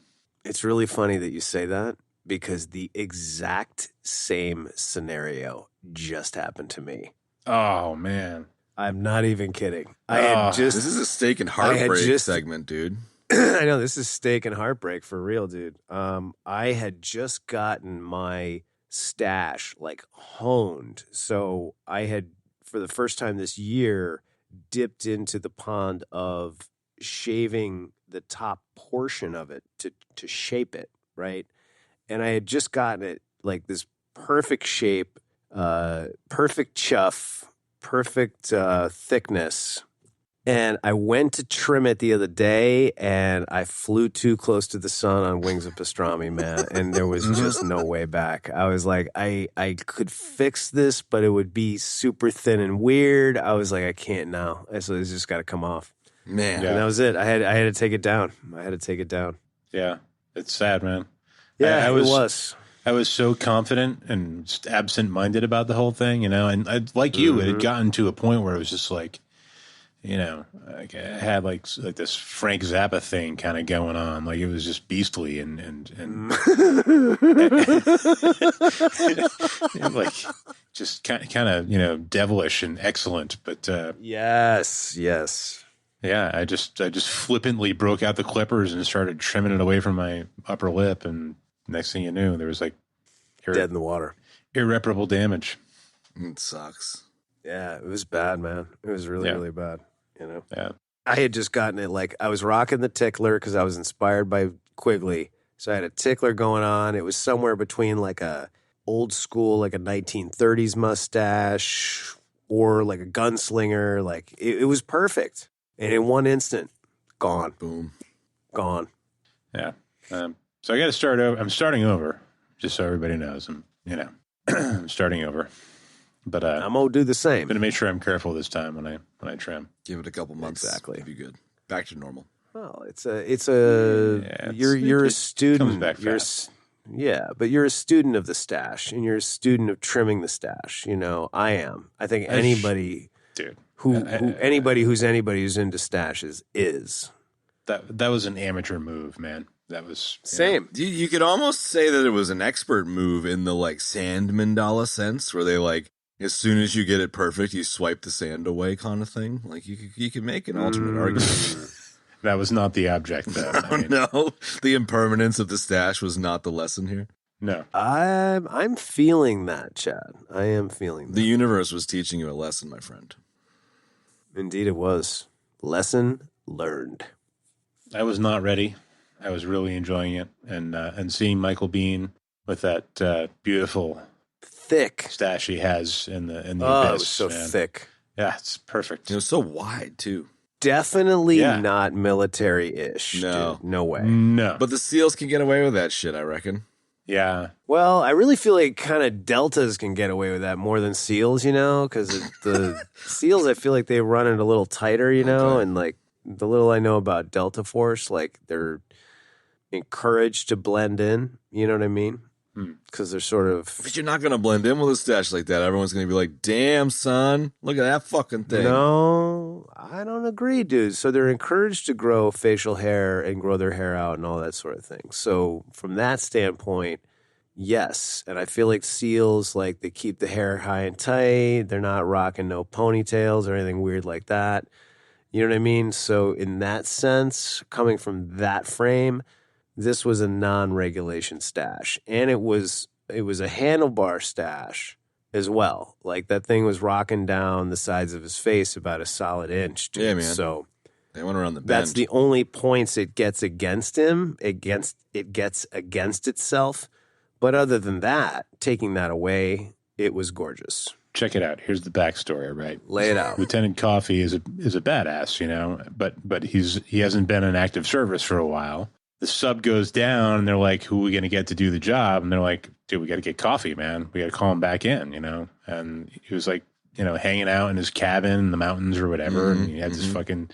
It's really funny that you say that because the exact same scenario just happened to me. Oh man, I'm not even kidding. This is a steak and heartbreak segment, dude. I know this is steak and heartbreak for real, dude. I had just gotten my stash like honed. So I had, for the first time this year, dipped into the pond of shaving the top portion of it to shape it, right? And I had just gotten it like this perfect shape. perfect chuff, perfect thickness. And I went to trim it the other day, and I flew too close to the sun on wings of pastrami, man. And there was just no way back. I was like, I could fix this, but it would be super thin and weird. I was like, I can't now. So it's just got to come off. Man. And that was it. I had to take it down. Yeah, it's sad, man. Yeah, it was. I was so confident and just absent-minded about the whole thing, and like you, it had gotten to a point where it was just like, like I had like this Frank Zappa thing kind of going on. Like it was just beastly and like just kind of, devilish and excellent. But yes. Yeah, I just flippantly broke out the clippers and started trimming it away from my upper lip, and next thing you knew, there was like dead in the water, irreparable damage. It sucks. Yeah, it was bad, man. It was really bad. Yeah. I had just gotten it, like I was rocking the tickler because I was inspired by Quigley. So I had a tickler going on. It was somewhere between like a old school, like a 1930s mustache or like a gunslinger. Like it was perfect. And in one instant, gone. Boom. Gone. Yeah. So I got to start over. I'm starting over, just so everybody knows. I'm starting over. But I'm gonna do the same. I'm gonna make sure I'm careful this time when I trim. Give it a couple months. Exactly. It'll be good. Back to normal. Well, you're a student. Comes back fast. But you're a student of the stash, and you're a student of trimming the stash. I am. I think anybody, dude, anybody who's into stashes is. That was an amateur move, man. That was same. You could almost say that it was an expert move in the like sand mandala sense, where they like, as soon as you get it perfect, you swipe the sand away kind of thing. Like you could make an alternate argument. That was not the object, though. No, the impermanence of the stash was not the lesson here. No. I'm feeling that, Chad. I am feeling that. The universe was teaching you a lesson, my friend. Indeed it was. Lesson learned. I was not ready. I was really enjoying it. And seeing Michael Biehn with that beautiful thick stash he has in the oh, abyss. It was so thick. Yeah, it's perfect. It was so wide too. Definitely not military-ish. No. Dude. No way. No. But the SEALs can get away with that shit, I reckon. Yeah. Well, I really feel like kind of Deltas can get away with that more than SEALs, because the SEALs, I feel like they run it a little tighter, Okay. and like the little I know about Delta Force, like they're encouraged to blend in, you know what I mean? Because they're sort of... But you're not going to blend in with a stash like that. Everyone's going to be like, damn, son, look at that fucking thing. No, I don't agree, dude. So they're encouraged to grow facial hair and grow their hair out and all that sort of thing. So from that standpoint, yes. And I feel like SEALs, like they keep the hair high and tight. They're not rocking no ponytails or anything weird like that. You know what I mean? So in that sense, coming from that frame, this was a non-regulation stash. And it was a handlebar stash as well. Like that thing was rocking down the sides of his face about a solid inch. Dude. Yeah, man. So they went around the bend. That's the only points it gets against him. It gets against itself. But other than that, taking that away, it was gorgeous. Check it out. Here's the backstory, right? Lay it out. Lieutenant Coffee is a badass, but he hasn't been in active service for a while. The sub goes down, and they're like, "Who are we going to get to do the job?" And they're like, "Dude, we got to get Coffee, man. We got to call him back in, And he was like, hanging out in his cabin in the mountains or whatever, and he had this fucking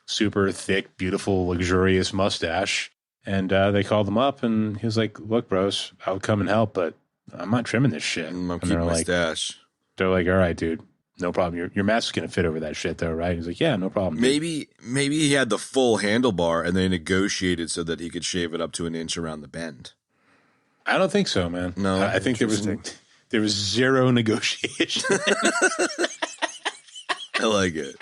super thick, beautiful, luxurious mustache. And they called him up, and he was like, "Look, bros, I'll come and help, but I'm not trimming this shit. I'm keeping my stash." They're like, "All right, dude, no problem. Your mask is gonna fit over that shit, though, right?" He's like, "Yeah, no problem." Maybe he had the full handlebar, and they negotiated so that he could shave it up to an inch around the bend. I don't think so, man. No, I think there was zero negotiation. I like it.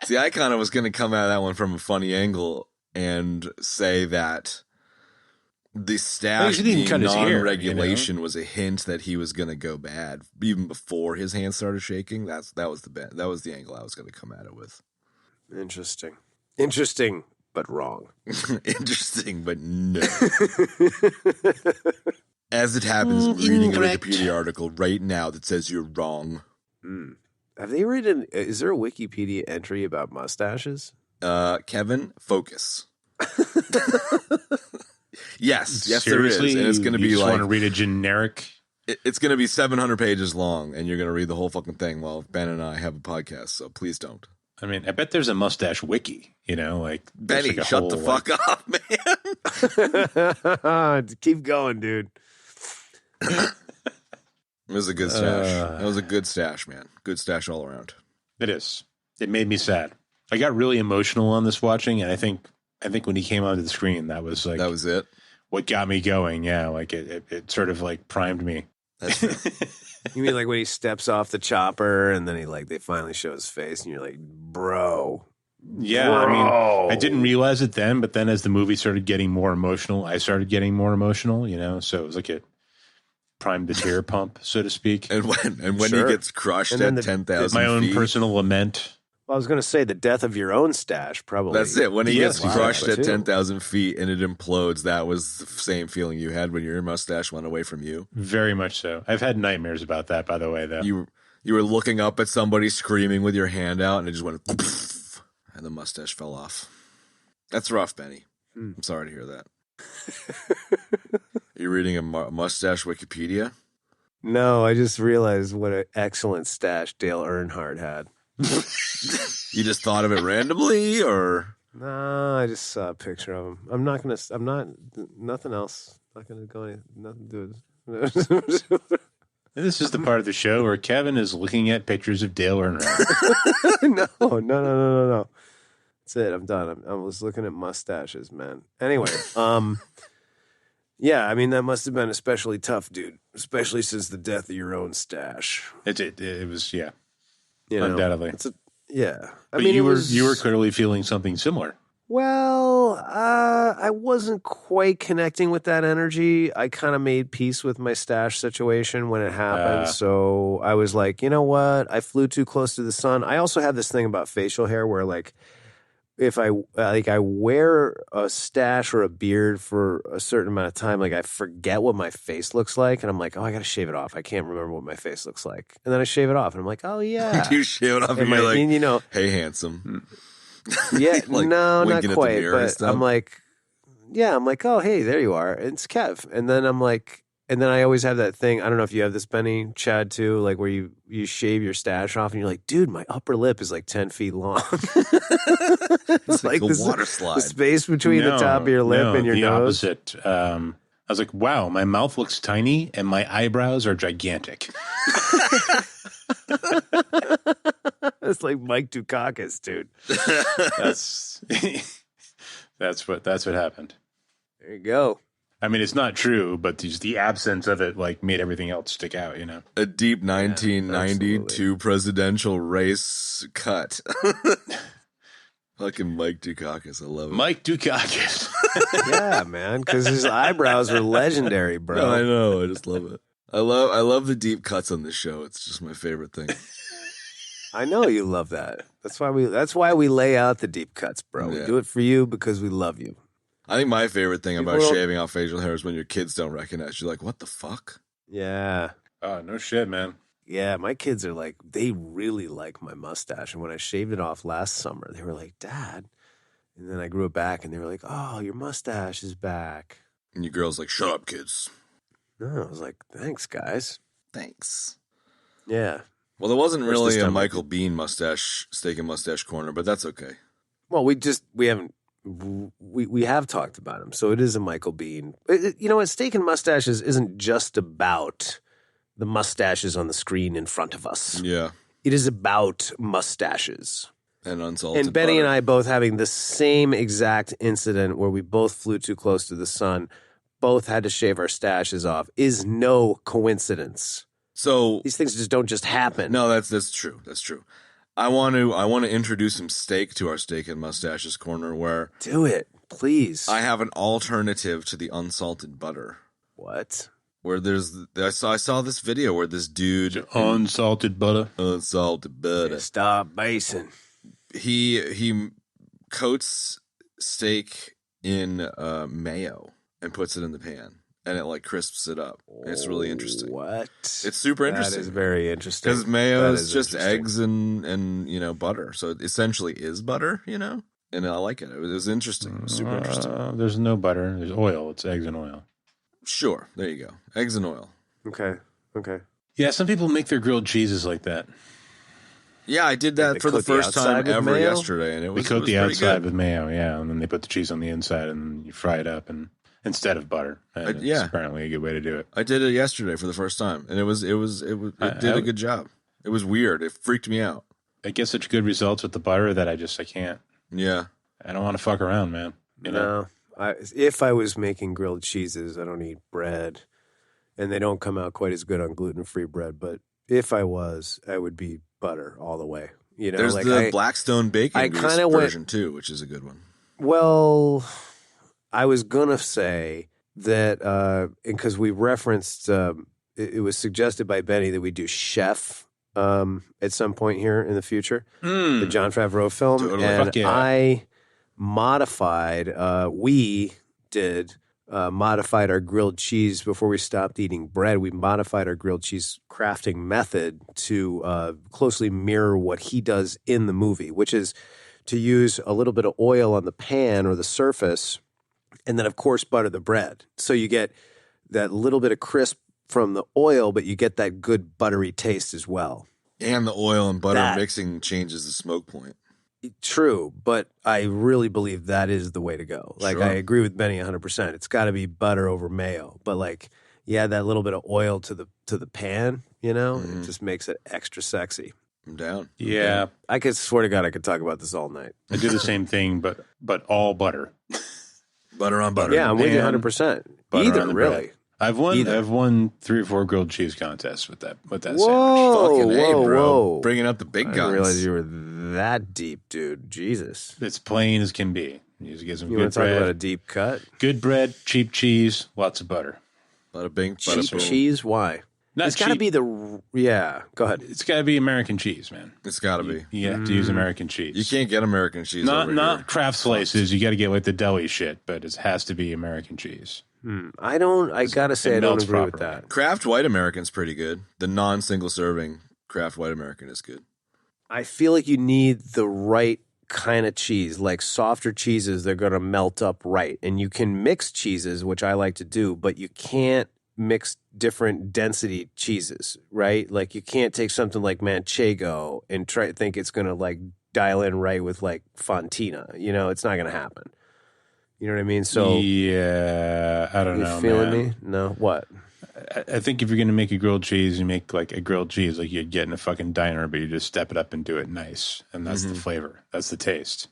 See, I kind of was going to come at that one from a funny angle and say that the stash being non-regulation was a hint that he was going to go bad even before his hands started shaking. That was the angle I was going to come at it with. Interesting, but wrong. Interesting, but no. As it happens, reading a Incorrect. Wikipedia article right now that says you're wrong. Have they written? Is there a Wikipedia entry about mustaches? Kevin, focus. Yes, there is, Seriously? and it's going to You be just like want to read a generic. it's going to be 700 pages long, and you're going to read the whole fucking thing while Ben and I have a podcast. So please don't. I mean, I bet there's a mustache wiki. Like Benny, like a shut whole, the fuck up, man. Keep going, dude. It was a good stash. It was a good stash, man. Good stash all around. It is. It made me sad. I got really emotional on this watching, and I think when he came onto the screen, that was it. What got me going. Yeah, like it sort of like primed me. That's fair. You mean like when he steps off the chopper and then they finally show his face and you're like, bro. Yeah, I mean, I didn't realize it then, but then as the movie started getting more emotional, I started getting more emotional, So it was like it primed the tear pump, so to speak. And when Sure. he gets crushed And then at 10,000 My own feet. personal lament. Well, I was going to say the death of your own stash, probably. That's it. When he Yes, gets crushed exactly. at 10,000 feet and it implodes, that was the same feeling you had when your mustache went away from you. Very much so. I've had nightmares about that, by the way, though. You were looking up at somebody screaming with your hand out, and it just went, and the mustache fell off. That's rough, Benny. I'm sorry to hear that. You're reading a mustache Wikipedia? No, I just realized what an excellent stash Dale Earnhardt had. You just thought of it randomly, or? No, I just saw a picture of him. Nothing else. Not going to go any, nothing to do with And this is the part of the show where Kevin is looking at pictures of Dale Earnhardt. No. That's it. I'm done. I was looking at mustaches, man. Anyway, yeah, I mean, that must have been especially tough, dude, especially since the death of your own stash. It was, yeah, You know? undoubtedly. Yeah. But you were clearly feeling something similar. Well, I wasn't quite connecting with that energy. I kind of made peace with my stash situation when it happened. So I was like, you know what? I flew too close to the sun. I also have this thing about facial hair where, like, if I wear a stash or a beard for a certain amount of time, like I forget what my face looks like, and I'm like, oh, I got to shave it off. I can't remember what my face looks like, and then I shave it off, and I'm like, oh yeah. You shave it off, and you're like, hey, handsome. Yeah, Like, no, not winking at the quite. mirror and But stuff? I'm like, oh, hey, there you are. It's Kev. And then I'm like, and then I always have that thing. I don't know if you have this, Benny, Chad, too, like where you shave your stash off and you're like, dude, my upper lip is like 10 feet long. It's like a this- water slide. The space between the top of your lip and your the nose. opposite. I was like, wow, my mouth looks tiny and my eyebrows are gigantic. It's like Mike Dukakis, dude. That's what happened. There you go. I mean, it's not true, but just the absence of it like made everything else stick out, A deep 1992 absolutely. presidential race cut. Fucking Mike Dukakis. I love it. Mike Dukakis. Yeah, man, because his eyebrows were legendary, bro. I know. I just love it. I love the deep cuts on this show. It's just my favorite thing. I know you love that. That's why we lay out the deep cuts, bro. Yeah. We do it for you because we love you. I think my favorite thing about People- shaving off facial hair is when your kids don't recognize you. Like, what the fuck? Yeah. Oh, no shit, man. Yeah, my kids are like, they really like my mustache. And when I shaved it off last summer, they were like, Dad. And then I grew it back and they were like, oh, your mustache is back. And your girl's like, shut up, kids. No, I was like, thanks, guys. Thanks. Yeah. Well, there wasn't Where's really the a stomach? Michael Biehn mustache, steak and mustache corner, but that's okay. Well, we have talked about him. So it is a Michael Biehn. You know what? Steak and Mustaches isn't just about the mustaches on the screen in front of us. Yeah. It is about mustaches. And unsalted And Benny butter. and I both having the same exact incident where we both flew too close to the sun, both had to shave our stashes off, is no coincidence. So, These things just don't just happen. no, that's true. That's true. I want to introduce some steak to our steak and mustaches corner where Do it, please. I have an alternative to the unsalted butter. What? Where I saw this video where this dude Unsalted butter. unsalted butter. Stop basing. He coats steak in mayo and puts it in the pan, and it like crisps it up. It's really interesting. What? It's super interesting. That is very interesting. Because mayo That is just eggs and butter. So it essentially is butter, And I like it. It was interesting. It was super interesting. There's no butter. There's oil. It's eggs and oil. Sure. There you go. Eggs and oil. Okay. Yeah, some people make their grilled cheeses like that. Yeah, I did that for the first time ever yesterday, and it was They coat the outside good. with mayo, and then they put the cheese on the inside, and you fry it up, and instead of butter. And it's apparently a good way to do it. I did it yesterday for the first time, and it did a good job. It was weird. It freaked me out. I get such good results with the butter that I can't. Yeah, I don't want to fuck around, man. No, if I was making grilled cheeses, I don't eat bread, and they don't come out quite as good on gluten-free bread. But if I was, I would be butter all the way. There's like the Blackstone bacon version too, which is a good one. Well, I was gonna say that because we referenced, it was suggested by Benny that we do Chef at some point here in the future, the Jon Favreau film, Totally. and I modified. We did. Modified our grilled cheese before we stopped eating bread. We modified our grilled cheese crafting method to closely mirror what he does in the movie, which is to use a little bit of oil on the pan or the surface, and then, of course, butter the bread. So you get that little bit of crisp from the oil, but you get that good buttery taste as well. And the oil and butter mixing changes the smoke point. True, but I really believe that is the way to go. Like, Sure. I agree with Benny 100%. It's got to be butter over mayo. But, like, you add that little bit of oil to the pan, it just makes it extra sexy. I'm down. Yeah, I could swear to God I could talk about this all night. I do the same thing, but all butter. Butter on butter. Yeah, I'm with you And 100%. butter Either, on the really. bread. I've won 3 or 4 grilled cheese contests with that sandwich. Whoa, Fucking A, bro. whoa. Bringing up the big I guns. didn't realize you were that deep, dude. Jesus. It's plain as can be. You just get some You good want to talk bread. about a deep cut? Good bread, cheap cheese, lots of butter. Bada bing, bada Cheap boom. cheese? Why? Not It's got to cheap. be the... Yeah, go ahead. It's got to be American cheese, man. It's got to be. You have to use American cheese. You can't get American cheese not over not here. craft slices. You got to get like the deli shit, but it has to be American cheese. I got to say I don't melts agree with properly. that. Kraft White American's pretty good. The non-single serving Kraft White American is good. I feel like you need the right kind of cheese. Like softer cheeses, they're going to melt up right. And you can mix cheeses, which I like to do, but you can't mix different density cheeses, right? Like you can't take something like Manchego and think it's going to like dial in right with like Fontina. It's not going to happen. You know what I mean? So Yeah, I don't you know, feeling man. me? No, what? I think if you're going to make a grilled cheese, you make like a grilled cheese like you'd get in a fucking diner, but you just step it up and do it nice. And that's the flavor. That's the taste,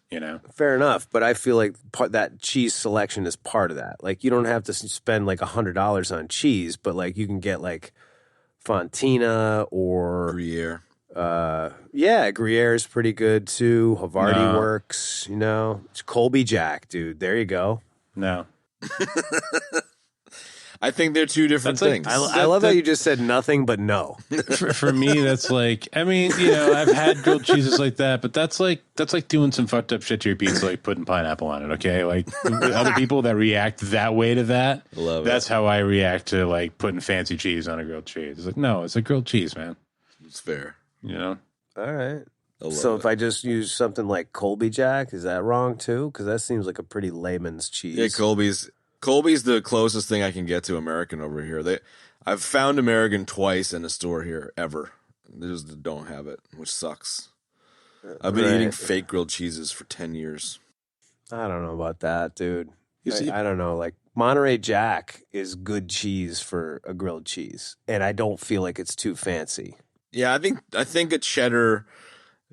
Fair enough, but I feel like that cheese selection is part of that. Like you don't have to spend like $100 on cheese, but like you can get like Fontina or Gruyere. Gruyere is pretty good too. Havarti works, It's Colby Jack, dude. There you go. No. I think they're two different That's like- things. I love how you just said nothing but no. For me, that's like, I mean, I've had grilled cheeses like that, but that's like doing some fucked up shit to your pizza, like putting pineapple on it. Okay, like other people that react that way to that, Love it. that's how I react to like putting fancy cheese on a grilled cheese. It's like, no, it's a grilled cheese, man. It's fair. All right. I love So it. if I just use something like Colby Jack, is that wrong too? Because that seems like a pretty layman's cheese. Yeah, Colby's the closest thing I can get to American over here. I've found American twice in a store here ever. They just don't have it, which sucks. I've been eating fake grilled cheeses for 10 years. I don't know about that, dude. You see- I don't know. Like Monterey Jack is good cheese for a grilled cheese, and I don't feel like it's too fancy. Yeah, I think a cheddar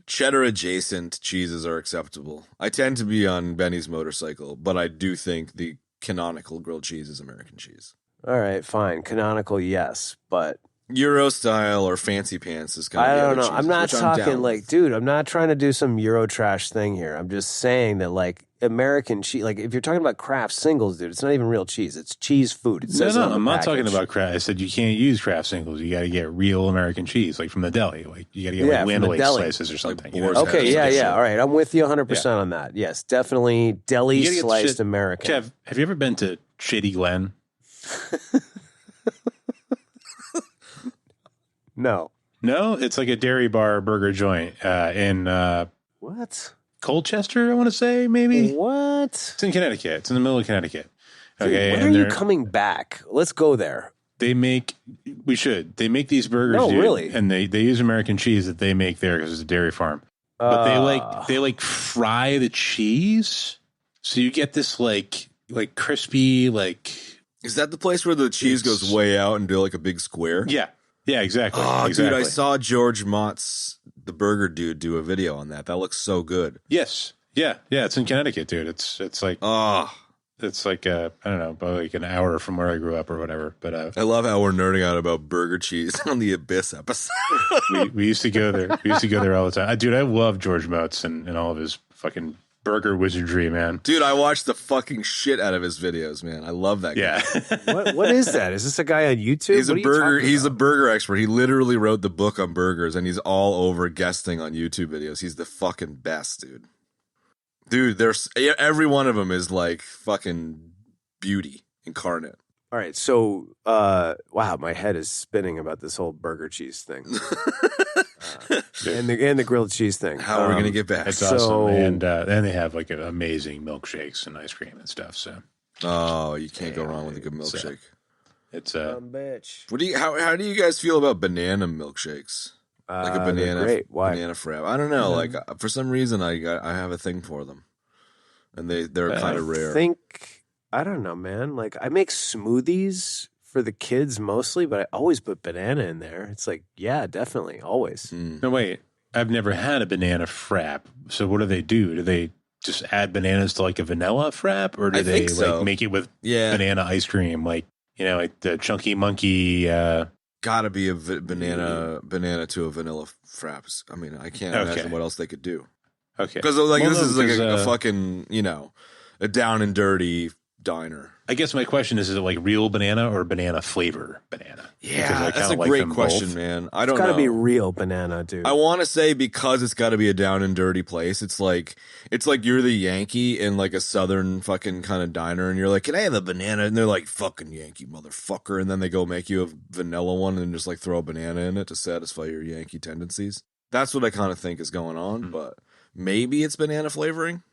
adjacent cheeses are acceptable. I tend to be on Benny's motorcycle, but I do think the canonical grilled cheese is American cheese. All right, fine. Canonical, yes, but Euro style or fancy pants is kind of I the don't other know. I'm not cheeses, which I'm talking down like, with. dude, I'm not trying to do some Euro trash thing here. I'm just saying that like American cheese, like if you're talking about Kraft singles, dude, it's not even real cheese. It's cheese food. It says it on the I'm not talking package. about Kraft. I said you can't use Kraft singles. You got to get real American cheese, like from the deli. Like you got to get Yeah, like from the Wanderlake deli. slices or something. Boar's know? Head. Okay, yeah, Shit. yeah. All right, I'm with you 100% on that. Yes, definitely deli You gotta get the sliced shit- American. Kev, have you ever been to Shady Glen? No. No, it's like a dairy bar burger joint in What? Colchester, I want to say, maybe. What? It's in Connecticut. It's in the middle of Connecticut. Dude, Okay, when are you coming back? Let's go there. They make these burgers, No, dude, really? and they use American cheese that they make there because it's a dairy farm. But they fry the cheese, so you get this like crispy like. Is that the place where the cheese goes way out and do like a big square? Yeah, exactly. Oh, exactly. dude, I saw George Mott's the burger dude do a video on that. That looks so good. Yes, yeah. It's in Connecticut, dude. It's like It's like I don't know, about like an hour from where I grew up or whatever. But I love how we're nerding out about burger cheese on the Abyss episode. we used to go there. We used to go there all the time. Dude, I love George Motz and all of his fucking burger wizardry, man. Dude, I watched the fucking shit out of his videos, man. I love that guy. Yeah. What is that? Is this a guy on YouTube? He's a burger expert. He literally wrote the book on burgers, and he's all over guesting on YouTube videos. He's the fucking best, dude. Dude, there's every one of them is like fucking beauty incarnate. All right, so wow, my head is spinning about this whole burger cheese thing, and the grilled cheese thing. How are we gonna get back? It's awesome, and they have like amazing milkshakes and ice cream and stuff. So, you can't go wrong with a good milkshake. It's bitch. What do you how do you guys feel about banana milkshakes? Like a banana, great. Why? Banana frap. I don't know. Like for some reason, I have a thing for them, and they're kind of rare. I don't know, man. Like I make smoothies for the kids mostly, but I always put banana in there. It's like, yeah, definitely, always. No, wait. I've never had a banana frap. So what do? Do they just add bananas to like a vanilla frap, or do they like make it with banana ice cream, like like the Chunky Monkey? Gotta be a banana to a vanilla fraps. I mean, I can't imagine what else they could do. Okay, because this is like a fucking a down and dirty diner. I guess my question is it like real banana or banana flavor banana? Yeah, that's a great question, both. Man. I don't know. It's got to be real banana, dude. I want to say because it's got to be a down and dirty place. It's like you're the Yankee in like a southern fucking kind of diner, and you're like, "Can I have a banana?" And they're like, "Fucking Yankee motherfucker!" And then they go make you a vanilla one and just like throw a banana in it to satisfy your Yankee tendencies. That's what I kind of think is going on, but maybe it's banana flavoring.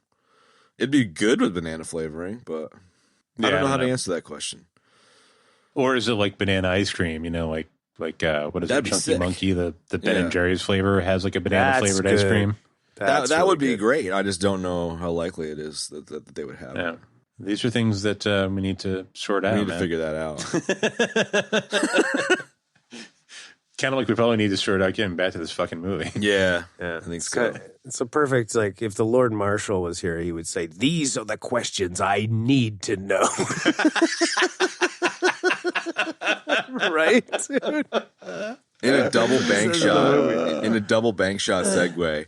It'd be good with banana flavoring, but I don't know how to answer that question. Or is it like banana ice cream? Like what is it? Chunky Monkey, the Ben and Jerry's flavor has like a banana flavored ice cream. That really would be great. I just don't know how likely it is that they would have. Yeah. These are things that we need to sort out. We need to figure that out. Kind of like we probably need to sort out getting back to this fucking movie. Yeah, I think so. It's a perfect, like, if the Lord Marshal was here, he would say, "These are the questions I need to know." Right, dude? In a double bank shot segue,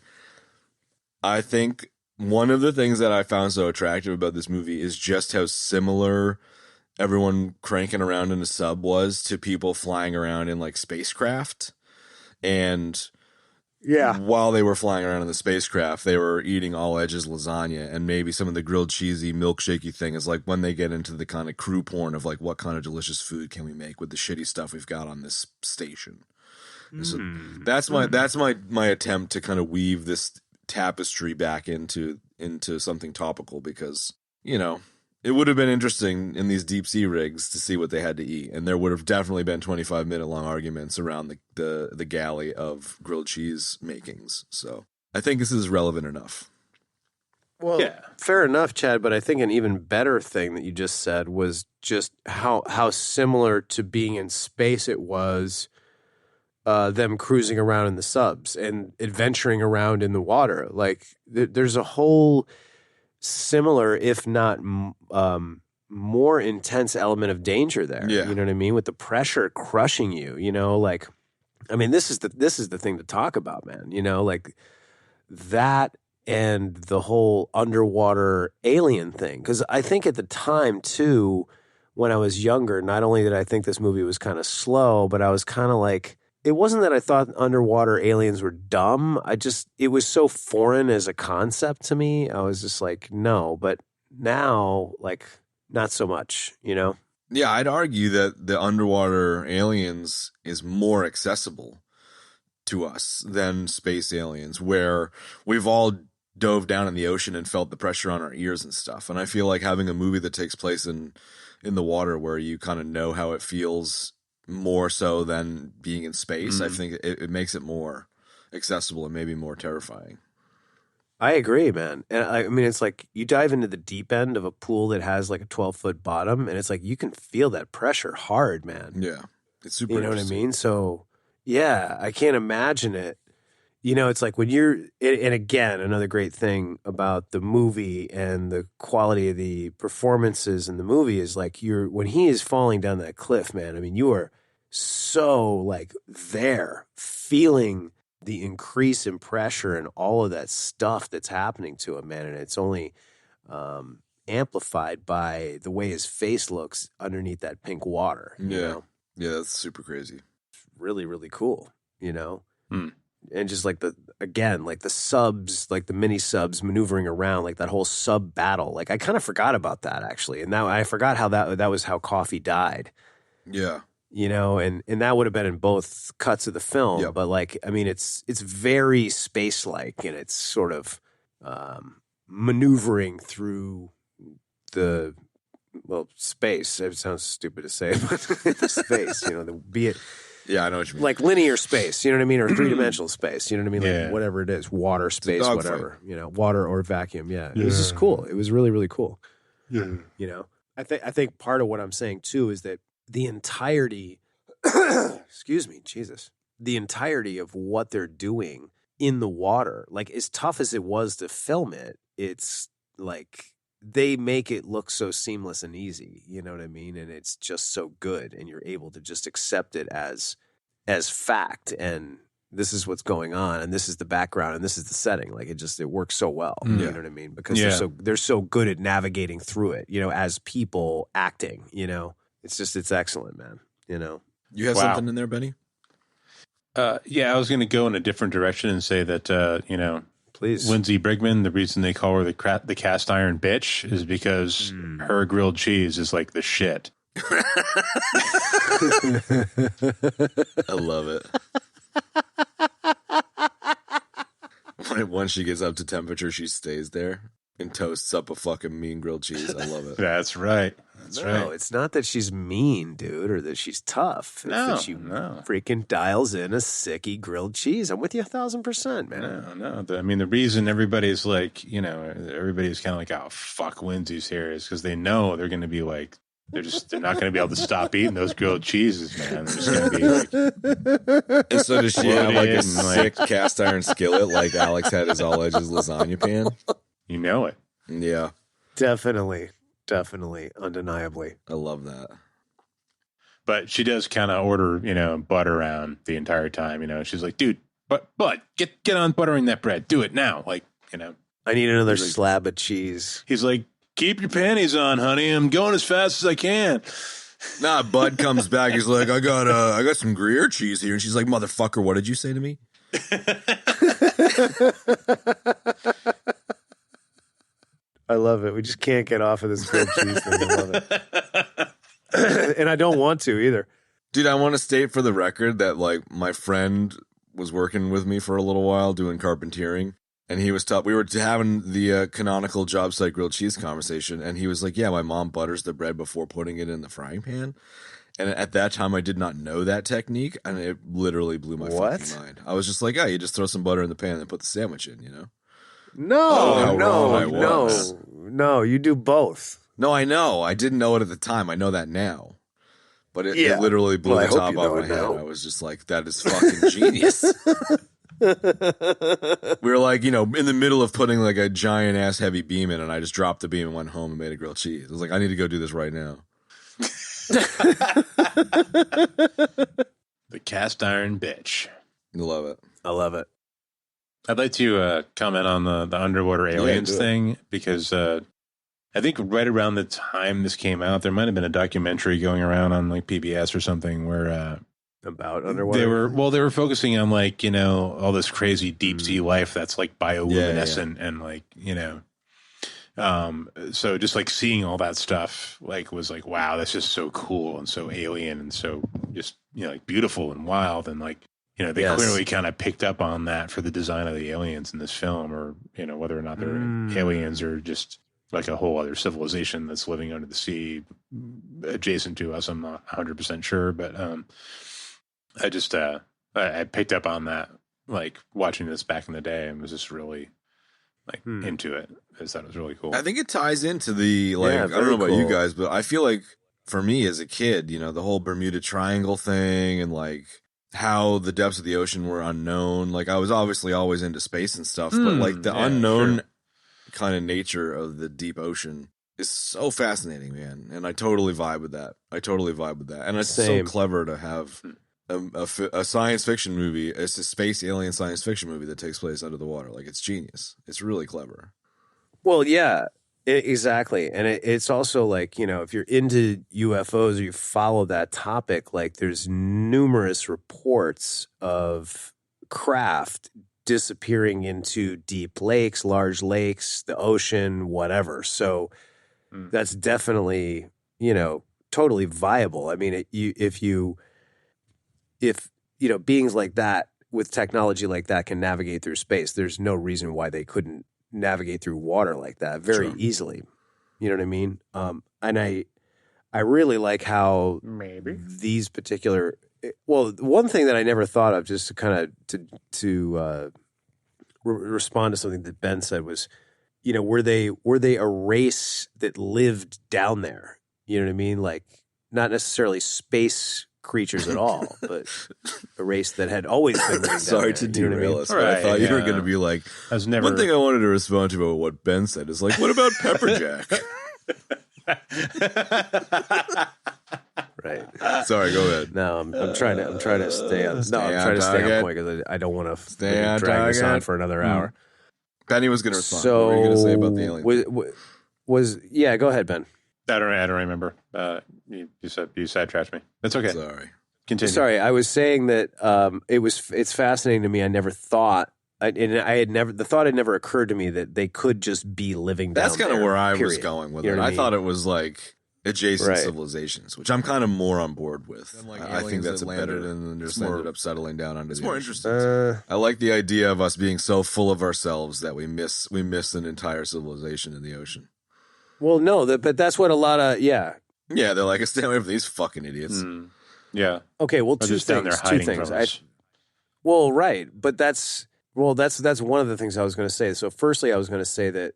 I think one of the things that I found so attractive about this movie is just how similar everyone cranking around in a sub was to people flying around in like spacecraft. And while they were flying around in the spacecraft, they were eating all edges lasagna, and maybe some of the grilled cheesy milkshakey thing is like when they get into the kind of crew porn of like, what kind of delicious food can we make with the shitty stuff we've got on this station. So that's my attempt to kind of weave this tapestry back into something topical, because it would have been interesting in these deep sea rigs to see what they had to eat, and there would have definitely been 25-minute long arguments around the galley of grilled cheese makings. So I think this is relevant enough. Well, fair enough, Chad. But I think an even better thing that you just said was just how similar to being in space it was. Them cruising around in the subs and adventuring around in the water. Like there's a whole similar, if not more intense element of danger there. Yeah. You know what I mean? With the pressure crushing you, like, I mean, this is the thing to talk about, man. Like that and the whole underwater alien thing. Because I think at the time too, when I was younger, not only did I think this movie was kind of slow, but I was kind of like, it wasn't that I thought underwater aliens were dumb. It was so foreign as a concept to me. I was just like, no. But now, like, not so much, Yeah, I'd argue that the underwater aliens is more accessible to us than space aliens, where we've all dove down in the ocean and felt the pressure on our ears and stuff. And I feel like having a movie that takes place in the water where you kind of know how it feels more so than being in space, I think it makes it more accessible and maybe more terrifying. I agree, man. And I mean, it's like you dive into the deep end of a pool that has like a 12-foot bottom, and it's like you can feel that pressure hard, man. Yeah. It's super You know what I interesting. mean? So, yeah, I can't imagine it. You know, it's like when you're, and again, another great thing about the movie and the quality of the performances in the movie is like when he is falling down that cliff, man, I mean, you are so like there feeling the increase in pressure and all of that stuff that's happening to him, man. And it's only amplified by the way his face looks underneath that pink water. You know? Yeah, that's super crazy. Really, really cool, you know? Hmm. And just like the subs, like the mini subs maneuvering around, like that whole sub battle. Like I kind of forgot about that actually. And now I forgot how that was how Coffee died. Yeah. You know, and that would have been in both cuts of the film. Yep. But like, I mean, it's very space-like and it's sort of maneuvering through the space. It sounds stupid to say, but the space, you know, be it Yeah, I know what you mean. like linear space, you know what I mean, or three-dimensional space, you know what I mean, like Yeah. whatever it is, water, space, dog whatever, you know, water or vacuum. Yeah, it was just cool. It was really, really cool. Yeah. You know, I think part of what I'm saying too is that the entirety, excuse me, Jesus, the entirety of what they're doing in the water, like as tough as it was to film it, it's like they make it look so seamless and easy, you know what I mean? And it's just so good, and you're able to just accept it as fact, and this is what's going on, and this is the background, and this is the setting. Like it works so well, you know what I mean? Because they're so good at navigating through it, you know, as people acting, you know. It's excellent, man, you know. You have something in there, Benny? Yeah, I was going to go in a different direction and say that, you know, Please. Lindsay Brigman, the reason they call her the cast iron bitch is because her grilled cheese is like the shit. I love it. Once she gets up to temperature, she stays there and toasts up a fucking mean grilled cheese. I love it. That's right. No, it's not that she's mean, dude, or that she's tough. It's that she freaking dials in a sicky grilled cheese. I'm with you 1,000%, man. No. I mean, the reason everybody's like, you know, everybody's kind of like, oh, fuck, Lindsay's here is because they know they're going to be like, they're not going to be able to stop eating those grilled cheeses, man. They're just going to be like. And so does she have like a and, sick cast iron skillet like Alex had his all edges lasagna pan? You know it. Yeah. Definitely, undeniably. I love that. But she does kind of order, you know, butter around the entire time. You know, she's like, dude, but get on buttering that bread. Do it now. Like, you know, I need another slab of cheese. he's like, keep your panties on, honey. I'm going as fast as I can. Nah, Bud comes back. He's like, I got some Gruyere cheese here. And she's like, motherfucker, what did you say to me? I love it. We just can't get off of this grilled cheese thing. I love it. And I don't want to either. Dude, I want to state for the record that like my friend was working with me for a little while doing carpentering. And he was we were having the canonical job site grilled cheese conversation. And he was like, yeah, my mom butters the bread before putting it in the frying pan. And at that time, I did not know that technique. And it literally blew my fucking mind. I was just like, oh, you just throw some butter in the pan and put the sandwich in, you know? No, you do both. No, I know. I didn't know it at the time. I know that now. But it literally blew the top off my head. I was just like, that is fucking genius. We were like, you know, in the middle of putting like a giant ass heavy beam in, and I just dropped the beam and went home and made a grilled cheese. I was like, I need to go do this right now. The cast iron bitch. I love it. I love it. I'd like to comment on the underwater aliens thing because I think right around the time this came out, there might have been a documentary going around on like PBS or something where about underwater. They were focusing on like, you know, all this crazy deep sea life that's like bioluminescent and like, you know, So just like seeing all that stuff, like was like, wow, that's just so cool and so alien and so just, like beautiful and wild. And like, they clearly kind of picked up on that for the design of the aliens in this film, or, whether or not they're aliens or just like a whole other civilization that's living under the sea adjacent to us. I'm not 100% sure, but I just I picked up on that, like watching this back in the day, and was just really like into it. I just thought it was really cool. I think it ties into the I don't know about you guys, but I feel like for me as a kid, the whole Bermuda Triangle thing and like how the depths of the ocean were unknown. Like I was obviously always into space and stuff, but like the unknown kind of nature of the deep ocean is so fascinating, man. And I totally vibe with that. And it's so clever to have a science fiction movie. It's a space alien science fiction movie that takes place under the water. Like it's genius. It's really clever. Well, yeah, exactly. And it's also like, if you're into UFOs or you follow that topic, like there's numerous reports of craft disappearing into deep lakes, large lakes, the ocean, whatever. So that's definitely, totally viable. I mean, if beings like that with technology like that can navigate through space, there's no reason why they couldn't navigate through water like that very easily. You know what I mean? And I really like how these particular, one thing that I never thought of, just to kind of to respond to something that Ben said, was, were they a race that lived down there? You know what I mean? Like not necessarily space creatures at all, but a race that had always been living Sorry down to there, derail us, but I thought you were going to be like, one thing I wanted to respond to about what Ben said is like, what about Pepperjack? Right. Sorry, go ahead. No, I'm trying to stay on. No, I'm trying to stay on point because I don't want to drag this on for another hour. Benny was going to respond. So, what were you going to say about the alien? Yeah, go ahead, Ben. I don't remember. You sidetracked me. That's okay. Sorry. Continue. Sorry, I was saying that it's fascinating to me. I never thought, the thought had never occurred to me that they could just be living down there. That's kind of where I was going with it. I thought it was like adjacent Right. civilizations, which I'm kind of more on board with. I think that's better than just ended up settling down under the ocean. interesting. I like the idea of us being so full of ourselves that we miss an entire civilization in the ocean. Well, no, but that's what a lot of Yeah, they're like, stay away from these fucking idiots. Yeah. Okay, well, Or two just down there things. hiding Two things. from us. Well, right, but that's one of the things I was going to say. So, firstly, I was going to say that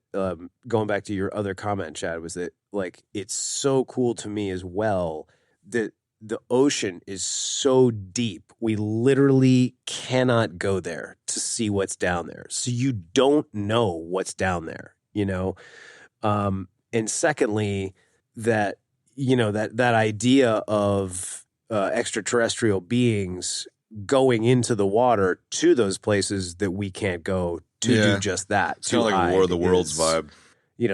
going back to your other comment, Chad, was that like it's so cool to me as well that the ocean is so deep. We literally cannot go there to see what's down there. So you don't know what's down there, And secondly, that that idea of extraterrestrial beings going into the water to those places that we can't go to do just that. It's kind of like War of the Worlds vibe.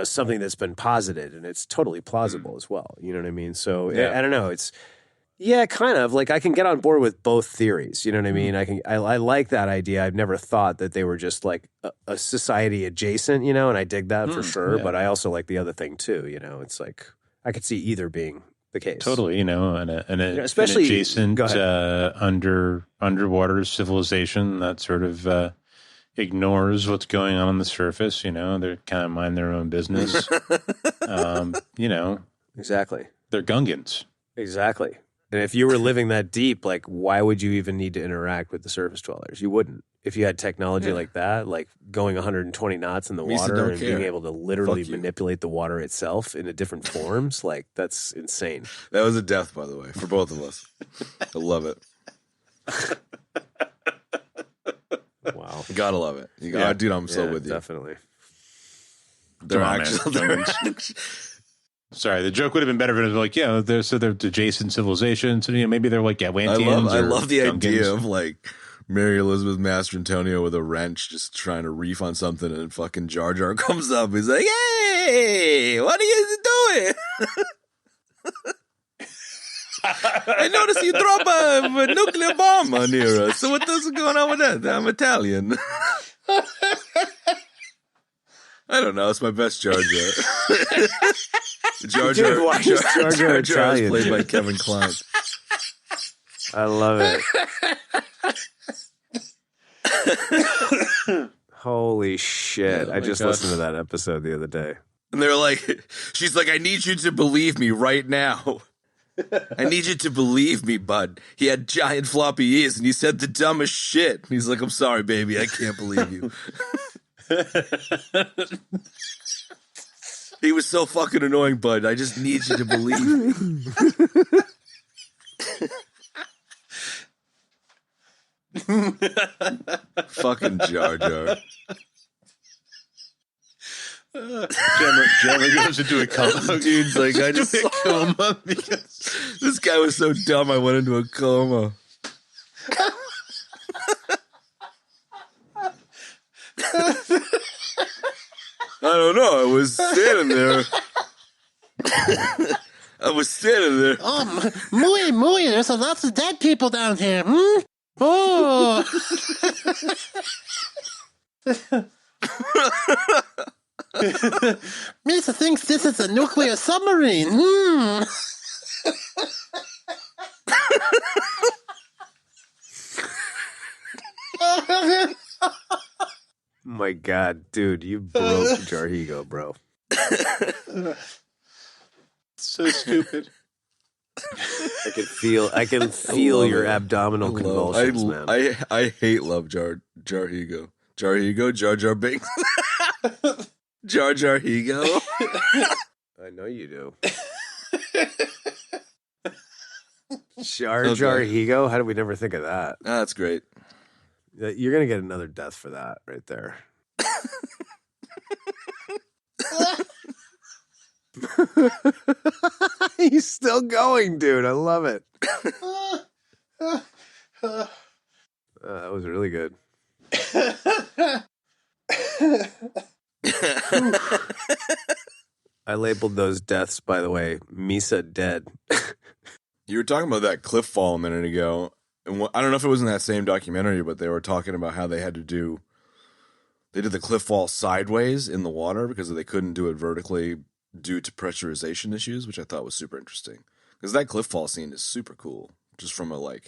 Something that's been posited, and it's totally plausible as well. You know what I mean? So I don't know. It's kind of like I can get on board with both theories. You know what I mean? I like that idea. I've never thought that they were just like a society adjacent, and I dig that for sure. Yeah. But I also like the other thing too. It's like I could see either being the case. Totally, especially an adjacent underwater civilization that sort of ignores what's going on the surface. They kind of mind their own business. Exactly. They're Gungans. Exactly. And if you were living that deep, like, why would you even need to interact with the surface dwellers? You wouldn't. If you had technology like that, like going 120 knots in the water and being able to literally manipulate the water itself into different forms, like, that's insane. That was a death, by the way, for both of us. I love it. Wow. You gotta love it. Dude, I'm so with you. Definitely. They're actually... Sorry, the joke would have been better if it was like, they're adjacent civilizations, and maybe they're like Atlanteans. I love the idea of like Mary Elizabeth Mastrantonio with a wrench just trying to reef on something, and fucking Jar Jar comes up. He's like, "Hey, what are you doing?" I noticed you drop a nuclear bomb near us. So what's going on with that? I'm Italian. I don't know. It's my best Jar Jar. Jar Dude, Jar. why is Jar Jar is Italian, played by dude? Kevin Kline. I love it. Holy shit. Oh I my just God. listened to that episode the other day. And they're like, she's like, I need you to believe me right now. I need you to believe me, bud. He had giant floppy ears and he said the dumbest shit. He's like, I'm sorry, baby. I can't believe you. He was so fucking annoying, bud. I just need you to believe me. Fucking Jar Jar. Jammer goes into a coma. Dude's like, I just a coma because this guy was so dumb I went into a coma. I don't know. I was standing there. Oh, Maui, there's lots of dead people down here. Hmm? Oh. Misa thinks this is a nuclear submarine. Hmm. My God, dude, you broke Jarhigo, bro. so stupid. I can feel your abdominal convulsions, man. I hate love Jarhigo. Jarhigo, Jar Jar Binks. Jar Jar Higo. I know you do. Jar Higo? How did we never think of that? That's great. You're going to get another death for that right there. He's still going, dude. I love it. That was really good. I labeled those deaths, by the way, Misa dead. You were talking about that cliff fall a minute ago. And I don't know if it was in that same documentary, but they were talking about how they did the cliff fall sideways in the water because they couldn't do it vertically due to pressurization issues, which I thought was super interesting. Because that cliff fall scene is super cool, just from a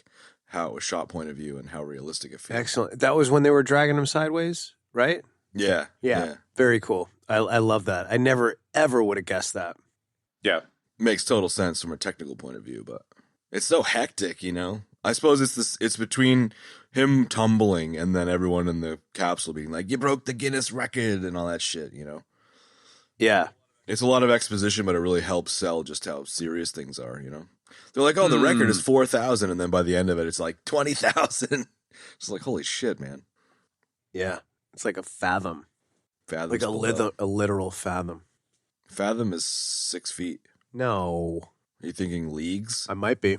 shot point of view and how realistic it feels. Excellent. That was when they were dragging him sideways, right? Yeah. Very cool. I love that. I never, ever would have guessed that. Yeah. Makes total sense from a technical point of view, but it's so hectic, you know? I suppose it's between him tumbling and then everyone in the capsule being like, you broke the Guinness record and all that shit, you know? Yeah. It's a lot of exposition, but it really helps sell just how serious things are, you know? They're like, oh, the record is 4,000, and then by the end of it, it's like 20,000. It's like, holy shit, man. Yeah. It's like a fathom. Fathom's Like pulled up. a literal fathom. Fathom is 6 feet. No. Are you thinking leagues? I might be.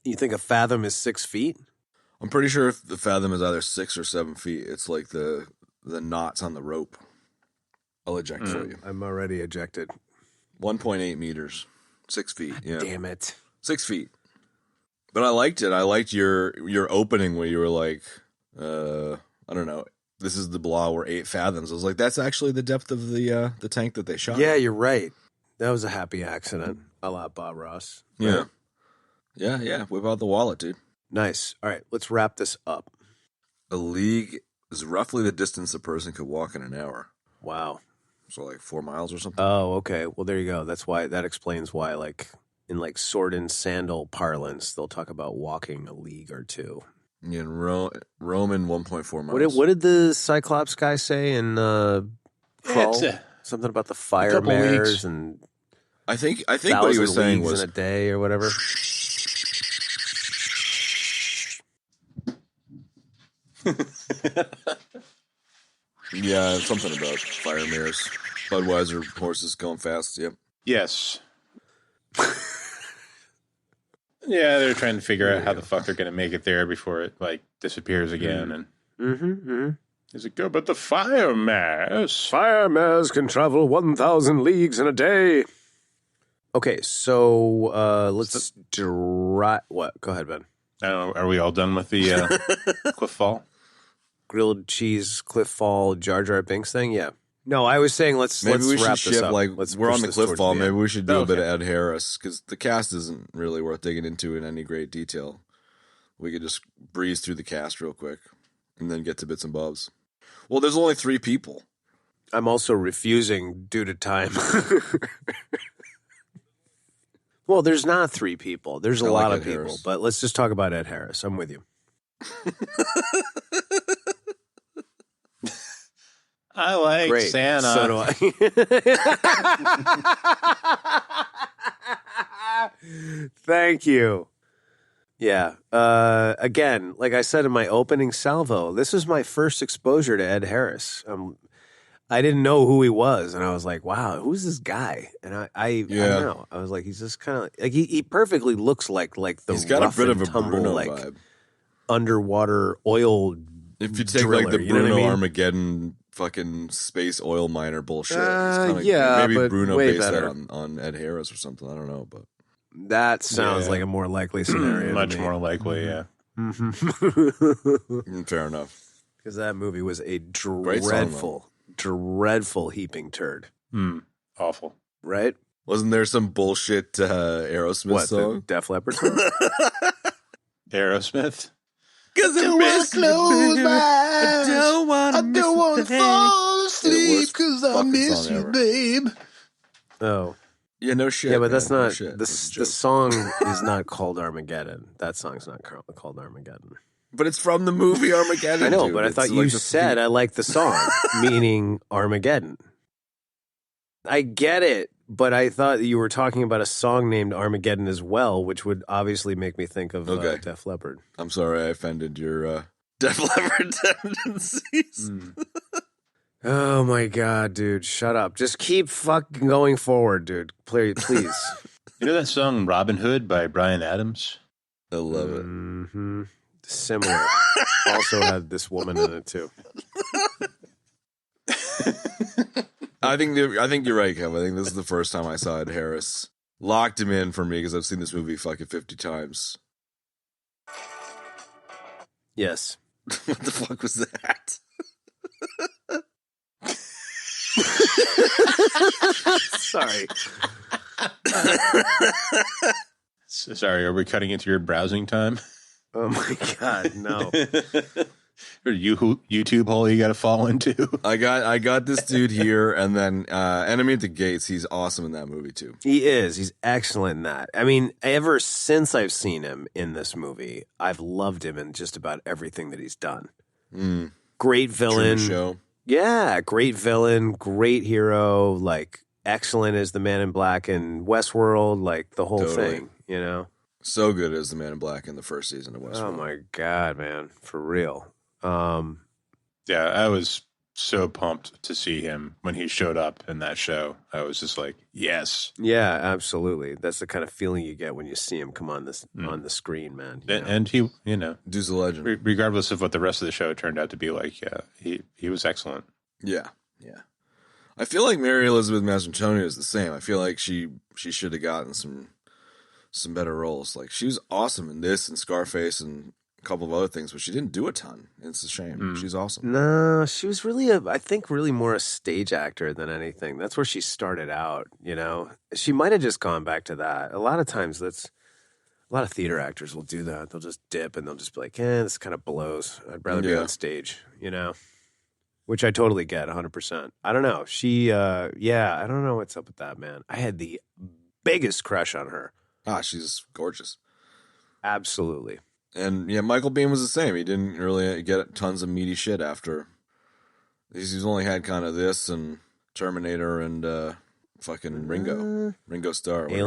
You think a fathom is 6 feet? I'm pretty sure if the fathom is either 6 or 7 feet. It's like the knots on the rope. I'll eject for you. I'm already ejected. 1.8 meters. 6 feet. Yeah. Damn it. 6 feet. But I liked it. I liked your opening where you were like, I don't know, this is the blah where 8 fathoms. I was like, that's actually the depth of the tank that they shot. Yeah, you're right. That was a happy accident. A la Bob Ross. Yeah. Yeah. Whip out the wallet, dude. Nice. All right, let's wrap this up. A league is roughly the distance a person could walk in an hour. Wow. So like 4 miles or something. Oh, okay. Well, there you go. That explains why, like, in like sword and sandal parlance, they'll talk about walking a league or two. In Roman 1.4 miles. What did the Cyclops guy say in Crawl? Something about the fire couple mares weeks. and I think what he was saying was in a day or whatever. Yeah, something about fire mares. Budweiser horses going fast, yep. Yes. Yeah, they're trying to figure out how the fuck they're going to make it there before it, like, disappears again. And Is it good? But the fire mares. Fire mares can travel 1,000 leagues in a day. Okay, so let's what? Go ahead, Ben. I don't know. Are we all done with the cliff fall? Grilled cheese, cliff fall, Jar Jar Binks thing? Yeah. No, I was saying let's Maybe we should wrap this shift, up. like, Let's we're push on the this cliff towards fall. the Maybe end. we should do a bit of Okay. Ed Harris, because the cast isn't really worth digging into in any great detail. We could just breeze through the cast real quick and then get to bits and bobs. Well, there's only 3 people. I'm also refusing due to time. Well, there's not 3 people. There's a I lot like of Ed people, Harris. but let's just talk about Ed Harris. I'm with you. I like Great. Santa. So do I. Thank you. Yeah. Again, like I said in my opening salvo, this was my first exposure to Ed Harris. I didn't know who he was, and I was like, "Wow, who's this guy?" And I don't know. I was like, he's just kind of like he perfectly looks like the He's got a rough bit and of a tumble, Bruno like vibe. underwater oil. If you take driller, like the you know what Bruno I mean? Armageddon fucking space oil miner bullshit, he's kinda, yeah, maybe but Bruno way based better. that on Ed Harris or something. I don't know, but That sounds Yeah. like a more likely scenario. Much more likely, yeah. fair enough. Because that movie was a Great song, dreadful heaping turd. Awful. Right? Wasn't there some bullshit Aerosmith What, the song? Def Leppard song? Aerosmith. Because I miss you, baby. I don't want to fall asleep 'cause I miss you, babe. Oh. Yeah, no shit. Yeah, but man. that's No not, shit. the It's a joke. song is not called Armageddon. That song's not called Armageddon. But it's from the movie Armageddon. I know, dude. but I It's thought like you the said theme. I like the song, meaning Armageddon. I get it, but I thought you were talking about a song named Armageddon as well, which would obviously make me think of Okay. Def Leppard. I'm sorry I offended your Def Leppard tendencies. Oh my god, dude, shut up. Just keep fucking going forward, dude. Please. You know that song Robin Hood by Bryan Adams? I love it. Mm-hmm. Similar. Also had this woman in it too. I think you're right, Kev. I think this is the first time I saw Ed Harris. Locked him in for me because I've seen this movie fucking 50 times. Yes. What the fuck was that? Sorry. Sorry, are we cutting into your browsing time? Oh my god, no. Or YouTube hole you got to fall into? I got this dude here, and then Enemy at the Gates. He's awesome in that movie too. He is. He's excellent in that. I mean, ever since I've seen him in this movie, I've loved him in just about everything that he's done. Great villain. Truman Show. Yeah, great villain, great hero, like excellent as the Man in Black in Westworld, like the whole Totally. thing, you know? So good as the Man in Black in the first season of Westworld. Oh my god, man, for real. Yeah, I was so pumped to see him when he showed up in that show. I was just like, yes. Yeah, absolutely. That's the kind of feeling you get when you see him come on this on the screen, man. you know? And he, you know, Dude's a legend. regardless of what the rest of the show turned out to be like, yeah, he was excellent. Yeah. I feel like Mary Elizabeth Mastrantonio is the same. I feel like she should have gotten some better roles. Like she was awesome in this and Scarface and a couple of other things, but she didn't do a ton. It's a shame. She's awesome. No, she was really I think really more a stage actor than anything. That's where she started out, you know. She might have just gone back to that. A lot of times a lot of theater actors will do that. They'll just dip and they'll just be like, this kind of blows. I'd rather be Yeah. on stage, you know. Which I totally get, 100%. I don't know. She, I don't know what's up with that, man. I had the biggest crush on her. She's gorgeous. Absolutely. And yeah, Michael Biehn was the same. He didn't really get tons of meaty shit after. He's only had kind of this and Terminator and fucking Ringo Starr. whatever.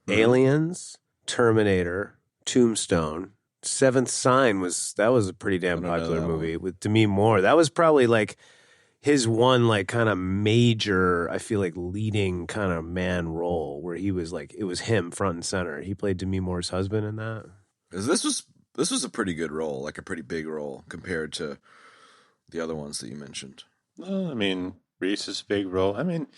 Aliens, Terminator, Tombstone. Seventh Sign was a pretty damn I don't know popular that movie with Demi Moore. That was probably like his one like kind of major, I feel like leading kind of man role where he was like it was him front and center. He played Demi Moore's husband in that. 'Cause this was a pretty good role, like a pretty big role compared to the other ones that you mentioned. Well, I mean, Reese's big role. I mean,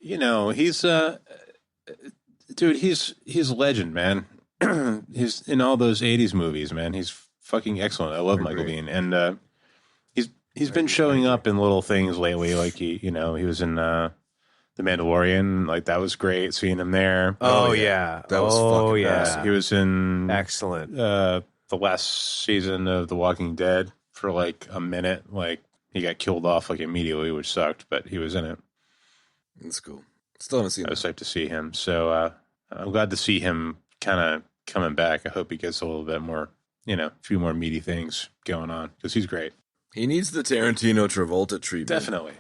you know, he's dude, he's a legend, man. He's in all those 80s movies, man. He's fucking excellent. I love Michael Biehn. And He's been showing up in little things lately, like he was in The Mandalorian, like that was great seeing him there. Oh yeah. That was fucking awesome. He was in Excellent. the last season of The Walking Dead for like a minute. Like he got killed off like immediately, which sucked, but he was in it. That's cool. Still haven't seen I was that. hyped to see him. So I'm glad to see him kind of coming back. I hope he gets a little bit more, a few more meaty things going on because he's great. He needs the Tarantino Travolta treatment. Definitely.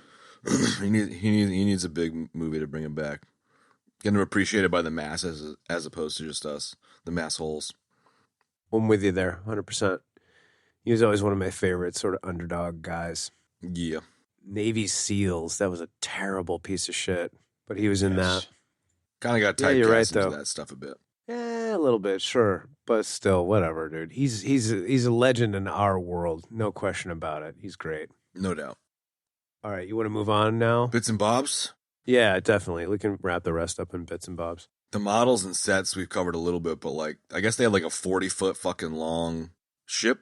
he needs a big movie to bring him back. Get him appreciated by the masses as opposed to just us, the mass holes. I'm with you there, 100%. He was always one of my favorite sort of underdog guys. Yeah. Navy SEALs, that was a terrible piece of shit, but he was in that. Kind of got Yeah, you're typecast right, into though. that stuff a bit. A little bit, sure, but still, whatever, dude. He's a legend in our world, no question about it. He's great. No doubt. All right, you want to move on now? Bits and bobs? Yeah, definitely. We can wrap the rest up in bits and bobs. The models and sets we've covered a little bit, but like I guess they had like a 40-foot fucking long ship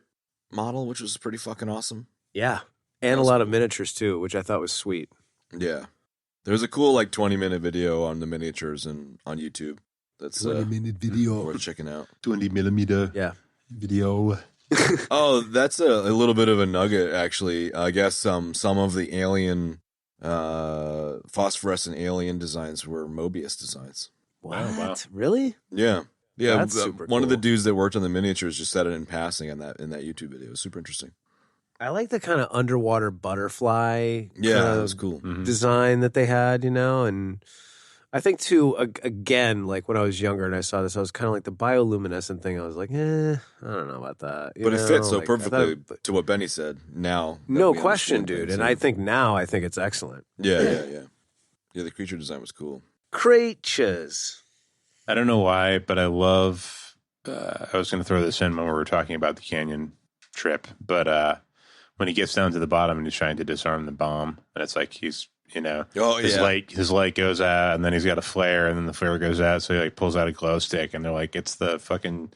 model, which was pretty fucking awesome. Yeah, and a lot of miniatures too, which I thought was sweet. Yeah. There's a cool like 20-minute video on the miniatures and on YouTube. That's 20-minute video. worth checking out. 20 millimeter Yeah. video. Oh, that's a little bit of a nugget, actually. I guess some of the alien, phosphorescent alien designs were Mobius designs. What? wow. Really? Yeah. That's super one of the cool. dudes that worked on the miniatures just said it in passing in that YouTube video. It was super interesting. I like the kind of underwater butterfly Yeah, kinda that was cool. design that they had, and I think too, again, like when I was younger and I saw this, I was kind of like the bioluminescent thing. I was like, I don't know about that. But it fits so like, I perfectly thought to what Benny said now. that no we question, understand dude. things, And yeah. I think now, I think it's excellent. Yeah. Yeah, the creature design was cool. Creatures. I don't know why, but I love. I was going to throw this in when we were talking about the canyon trip, but when he gets down to the bottom and he's trying to disarm the bomb, and it's like he's, his light goes out, and then he's got a flare, and then the flare goes out, so he like pulls out a glow stick, and they're like, it's the fucking,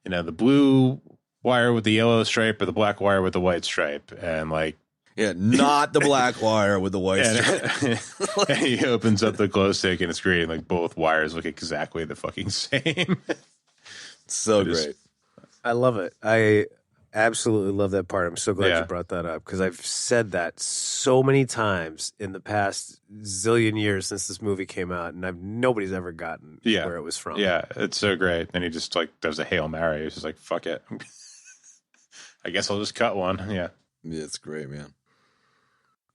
the blue wire with the yellow stripe or the black wire with the white stripe, and like. Yeah, not the black wire with the white stripe. And he opens up the glow stick and it's great. Like both wires look exactly the fucking same. So It is- great. I love it. I absolutely love that part. I'm so glad Yeah. you brought that up because I've said that so many times in the past zillion years since this movie came out, and nobody's ever gotten where it was from. Yeah, it's so great. Then he just like does a Hail Mary. He's just like, fuck it. I guess I'll just cut one. Yeah. Yeah, it's great, man.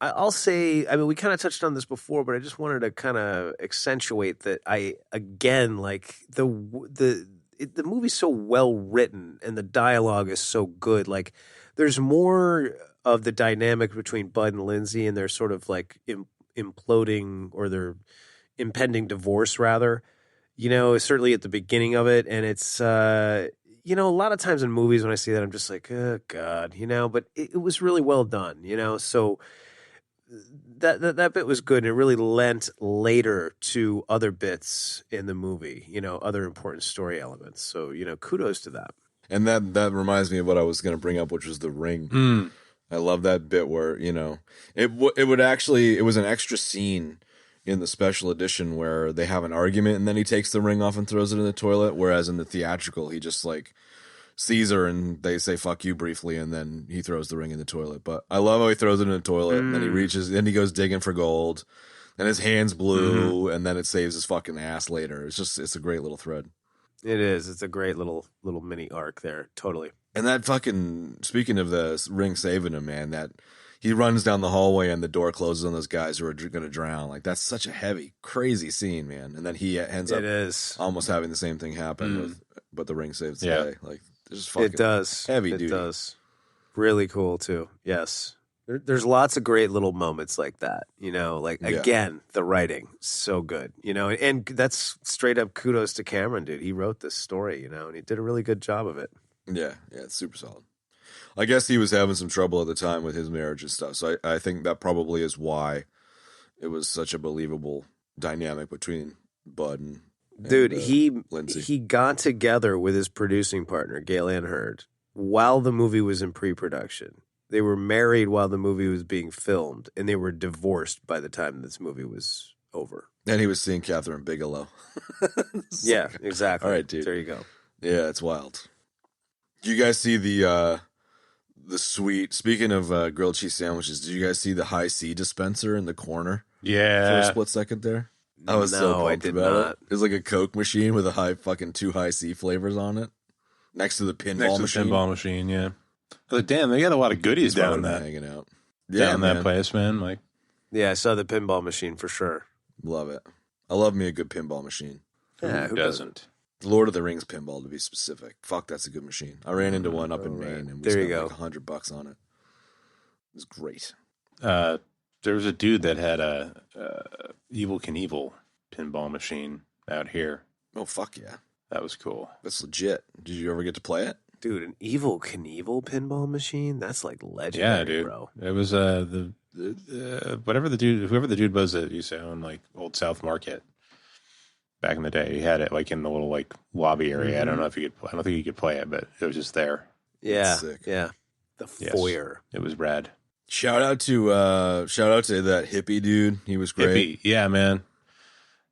I'll say, I mean, we kind of touched on this before, but I just wanted to kind of accentuate that like the movie's so well written and the dialogue is so good. Like there's more of the dynamic between Bud and Lindsay and their sort of like imploding or their impending divorce rather, certainly at the beginning of it. And it's, a lot of times in movies when I see that, I'm just like, oh God, but it was really well done, so that bit was good, and it really lent later to other bits in the movie, other important story elements. So, kudos to that. And that reminds me of what I was going to bring up, which was the ring. I love that bit where, it was an extra scene in the special edition where they have an argument and then he takes the ring off and throws it in the toilet. Whereas in the theatrical, he just like sees her and they say fuck you briefly and then he throws the ring in the toilet. But I love how he throws it in the toilet and then he reaches and he goes digging for gold and his hand's blue and then it saves his fucking ass later. It's a great little thread. It is. It's a great little mini arc there. Totally. And that fucking, speaking of the ring saving him, man, that he runs down the hallway and the door closes on those guys who are going to drown. Like that's such a heavy, crazy scene, man. And then he ends up almost having the same thing happen but the ring saves the day. Like it's just fucking it does. Heavy it duty. Does. Really cool too. Yes. There's lots of great little moments like that, again, the writing, so good, and that's straight up kudos to Cameron, dude. He wrote this story, and he did a really good job of it. Yeah, it's super solid. I guess he was having some trouble at the time with his marriage and stuff, so I think that probably is why it was such a believable dynamic between Bud and dude, Lindsay. He got together with his producing partner, Gail Earnhardt, while the movie was in pre-production. They were married while the movie was being filmed, and they were divorced by the time this movie was over. And he was seeing Catherine Bigelow. Yeah, exactly. All right, dude. There you go. Yeah, it's wild. Do you guys see the sweet, speaking of grilled cheese sandwiches, did you guys see the high C dispenser in the corner for a Yeah. split second there? I was so No, I pumped did about not. it. It was like a Coke machine with a two high C flavors on it. Next to the pinball Next to machine. the pinball machine, yeah. I was like, damn, they got a lot of goodies He's down probably that hanging out. Yeah, down man. that place, man. Like, Yeah, I saw the pinball machine for sure. Love it. I love me a good pinball machine. Yeah, who doesn't? Lord of the Rings pinball, to be specific. Fuck, that's a good machine. I ran into one up in Maine, and we There you spent go. like $100 on it. It was great. There was a dude that had a Evil Knievel pinball machine out here. Oh, fuck yeah. That was cool. That's legit. Did you ever get to play it? Dude, an Evil Knievel pinball machine? That's like legendary, Yeah, dude. bro. It was whoever the dude was that used to own like Old South Market back in the day. He had it like in the little like lobby area. I don't know if you could. I don't think you could play it, but it was just there. Yeah, sick. yeah. The Yes. foyer. It was rad. Shout out to that hippie dude. He was great. Hippie. Yeah, man.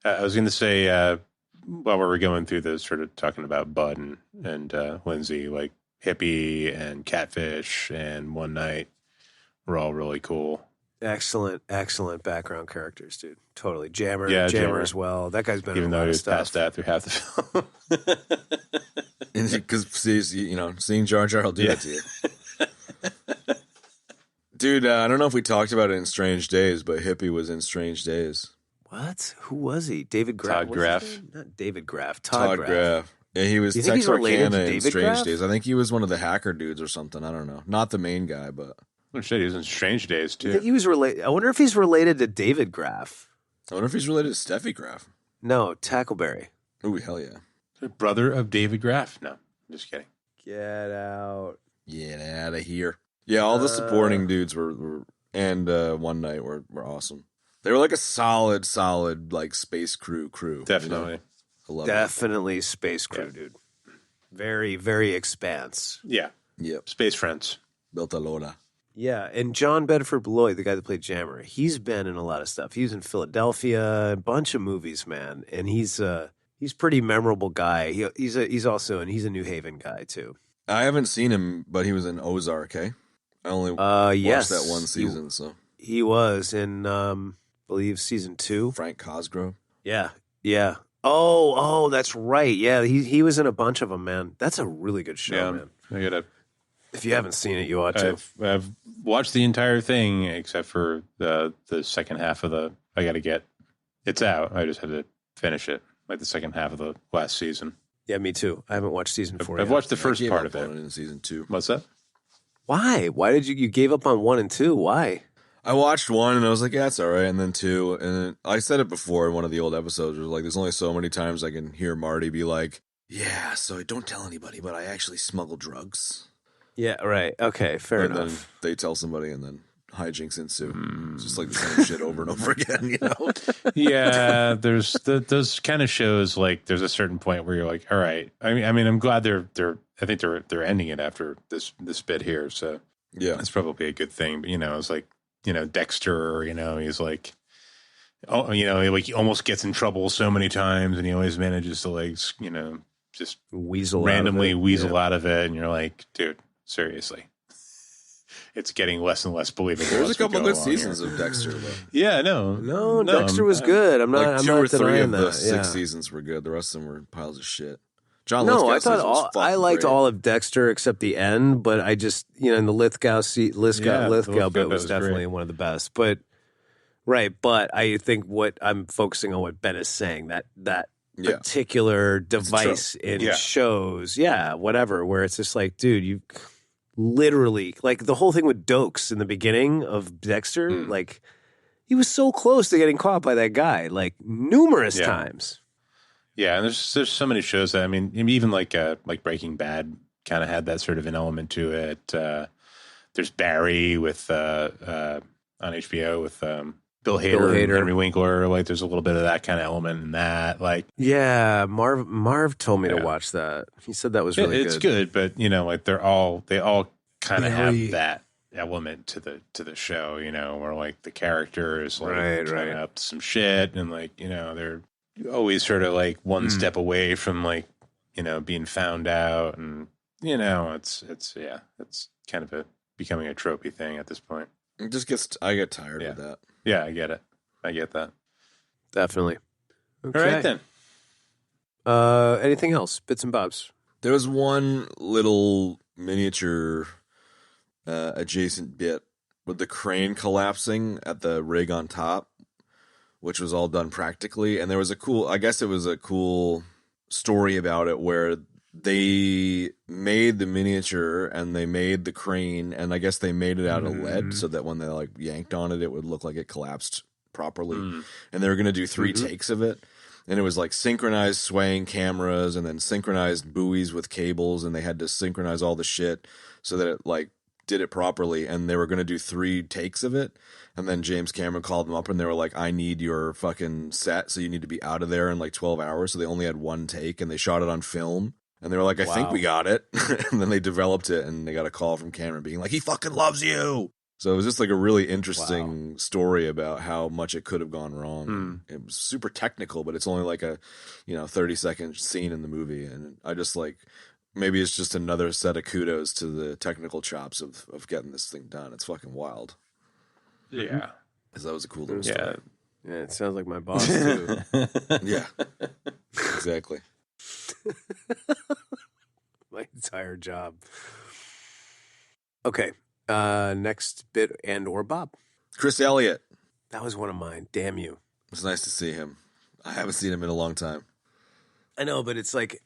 I was going to say while we were going through this, sort of talking about Bud and Lindsay, like Hippie and Catfish and One Night were all really cool. Excellent, excellent background characters, dude. Totally. Jammer, Yeah, Jammer Jammer. as well. That guy's been Even in a though lot he of was stuff. past that through half the film. Because, seeing Jar Jar will do Yeah. that to you. Dude, I don't know if we talked about it in Strange Days, but Hippie was in Strange Days. What? Who was he? David Graff? Todd What's his Graff. name? Not David Graff. Todd Graff. Yeah, he was You think he's related to Texarkana in David Strange Graff? Days. I think he was one of the hacker dudes or something. I don't know. Not the main guy, but Oh shit, he was in Strange Days I think too. he was related. I wonder if he's related to David Graff. I wonder if he's related to Steffi Graff. No, Tackleberry. Ooh, hell yeah. The brother of David Graff. No, I'm just kidding. Get out. Get out of here. Yeah, all the supporting dudes were and One Night were awesome. They were like a solid like space crew. Definitely. You know? I love Definitely space crew, Yeah. dude. Very, very expanse. Yeah. it. Yep. Space Friends. Built a loda. Yeah, and John Bedford Lloyd, the guy that played Jammer, he's been in a lot of stuff. He was in Philadelphia, a bunch of movies, man, and he's pretty memorable guy. He's a New Haven guy too. I haven't seen him, but he was in Ozark, eh? I only Yes, watched that one season, so He was in, I believe, season 2. Frank Cosgrove. Yeah. Oh, that's right. Yeah, he was in a bunch of them, man. That's a really good show, Yeah. man. I gotta. If you haven't seen it, you ought to. I've watched the entire thing except for the second half of the. I got to get. It's out. I just had to finish it, like the second half of the last season. Yeah, me too. I haven't watched season 4 I've yet. watched the first I gave part up of on it. in season 2. What's that? Why? Why did you gave up on 1 and 2? Why? I watched 1 and I was like, yeah, it's all right. And then 2, and then I said it before in one of the old episodes. It was like, there's only so many times I can hear Marty be like, "Yeah, so don't tell anybody, but I actually smuggle drugs." Yeah, right. Okay, fair And then enough. they tell somebody, and then hijinks ensue. It's just like the same shit over and over again, you know? Yeah, there's those kind of shows. Like, there's a certain point where you're like, all right. I mean, I'm glad they're. I think they're ending it after this bit here. So Yeah. that's probably a good thing. But it's like Dexter. He's like, he almost gets in trouble so many times, and he always manages to just Weasel randomly out of it. weasel Yeah. out of it, and you're like, dude, seriously. It's getting less and less believable. There's a as we couple go good along seasons here. of Dexter, though. Yeah, no, No, Dexter was good. I'm not. Like I'm 2 not or 3 denying of the that. 6 yeah. seasons were good. The rest of them were piles of shit. John No, Lithgow I thought season was I fucking liked great. all of Dexter except the end, but I just in the Lithgow Yeah, the Lithgow bit bit was was definitely great. one of the best. But I think what I'm focusing on what Ben is saying that Yeah. particular device in Yeah. shows, whatever, where it's just like, dude, you literally like the whole thing with Dokes in the beginning of Dexter, like he was so close to getting caught by that guy, like numerous Yeah. times. Yeah, and there's so many shows that even like Breaking Bad kind of had that sort of an element to it. There's Barry with on HBO with Bill Hader, and Henry Winkler. Like there's a little bit of that kind of element in that. Like Yeah, Marv told me to Yeah. watch that. He said that was really it's good, but like they all kind of Barry. have that element to the show, you know, where like the character is like Right. up to some shit, and like, you know, they're always sort of like one step away from like, you know, being found out, and you know, it's kind of becoming a tropey thing at this point. It just gets, I get tired of that. Yeah, I get it. I get that. Definitely. Okay. All right then. Anything else? Bits and bobs. There was one little miniature adjacent bit with the crane collapsing at the rig on top, which was all done practically. And there was a cool story about it where they made the miniature and they made the crane, and I guess they made it out of lead so that when they like yanked on it, it would look like it collapsed properly. And they were going to do 3 takes of it. And it was like synchronized swaying cameras and then synchronized buoys with cables, and they had to synchronize all the shit so that it like did it properly. And they were going to do 3 takes of it. And then James Cameron called them up and they were like, I need your fucking set, so you need to be out of there in like 12 hours. So they only had 1 take, and they shot it on film. And they were like, I think we got it. And then they developed it, and they got a call from Cameron being like, he fucking loves you. So it was just like a really interesting story about how much it could have gone wrong. It was super technical, but it's only like a, 30-second scene in the movie. And I just like, maybe it's just another set of kudos to the technical chops of getting this thing done. It's fucking wild. Yeah. Because that was a cool little story. Yeah, it sounds like my boss too. Yeah, exactly. My entire job. Okay. Next bit and or Bob. Chris Elliott. That was one of mine. Damn you. It's nice to see him. I haven't seen him in a long time. I know, but it's like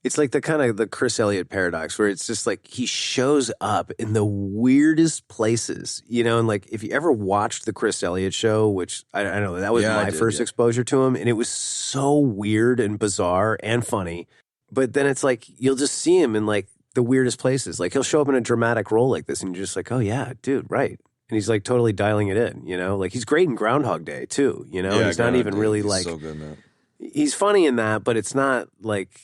the kind of the Chris Elliott paradox where it's just like he shows up in the weirdest places, and like if you ever watched the Chris Elliott show, which I know that was my first exposure to him, and it was so weird and bizarre and funny. But then it's like you'll just see him in like the weirdest places. Like he'll show up in a dramatic role like this, and you're just like, oh yeah, dude, right. And he's like totally dialing it in, Like he's great in Groundhog Day too, Yeah, he's not even really like so good in that. He's funny in that, but it's not like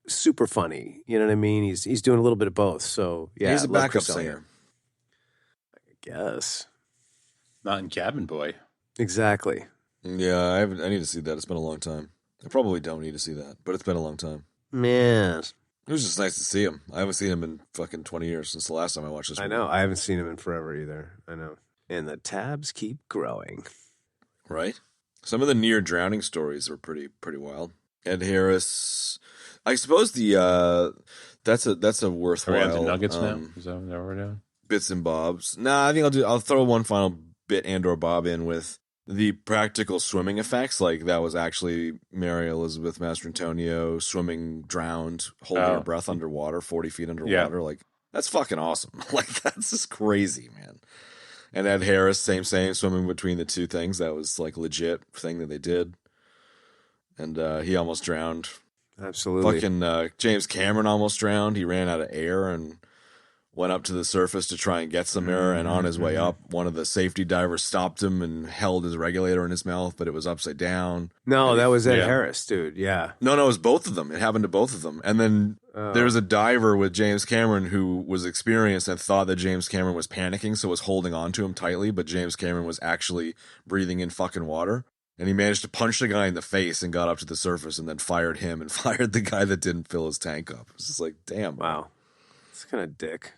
super funny. You know what I mean? He's doing a little bit of both. So yeah, he's a love backup Chris singer. Elliott. I guess. Not in Cabin Boy. Exactly. Yeah, I need to see that. It's been a long time. I probably don't need to see that, but it's been a long time. Man. It was just nice to see him. I haven't seen him in fucking 20 years since the last time I watched this movie. I know. I haven't seen him in forever either. I know. And the tabs keep growing. Right? Some of the near drowning stories were pretty wild. Ed Harris. I suppose that's a worthwhile. Are we on to Nuggets now? Is that what we're doing? Bits and bobs. Nah, I think I'll throw one final bit and or bob in with the practical swimming effects. Like that was actually Mary Elizabeth Mastrantonio swimming drowned, holding her breath underwater, 40 feet underwater. Yeah. Like that's fucking awesome. Like that's just crazy, man. And Ed Harris, same, swimming between the two things. That was like legit thing that they did. And he almost drowned. Absolutely. Fucking James Cameron almost drowned. He ran out of air and went up to the surface to try and get some air. And on his way up, one of the safety divers stopped him and held his regulator in his mouth, but it was upside down. No, that was Ed Harris, dude. Yeah. No, it was both of them. It happened to both of them. And then there was a diver with James Cameron who was experienced and thought that James Cameron was panicking, so was holding on to him tightly, but James Cameron was actually breathing in fucking water. And he managed to punch the guy in the face and got up to the surface and then fired him and fired the guy that didn't fill his tank up. It's just like, damn. Wow. It's kind of dick.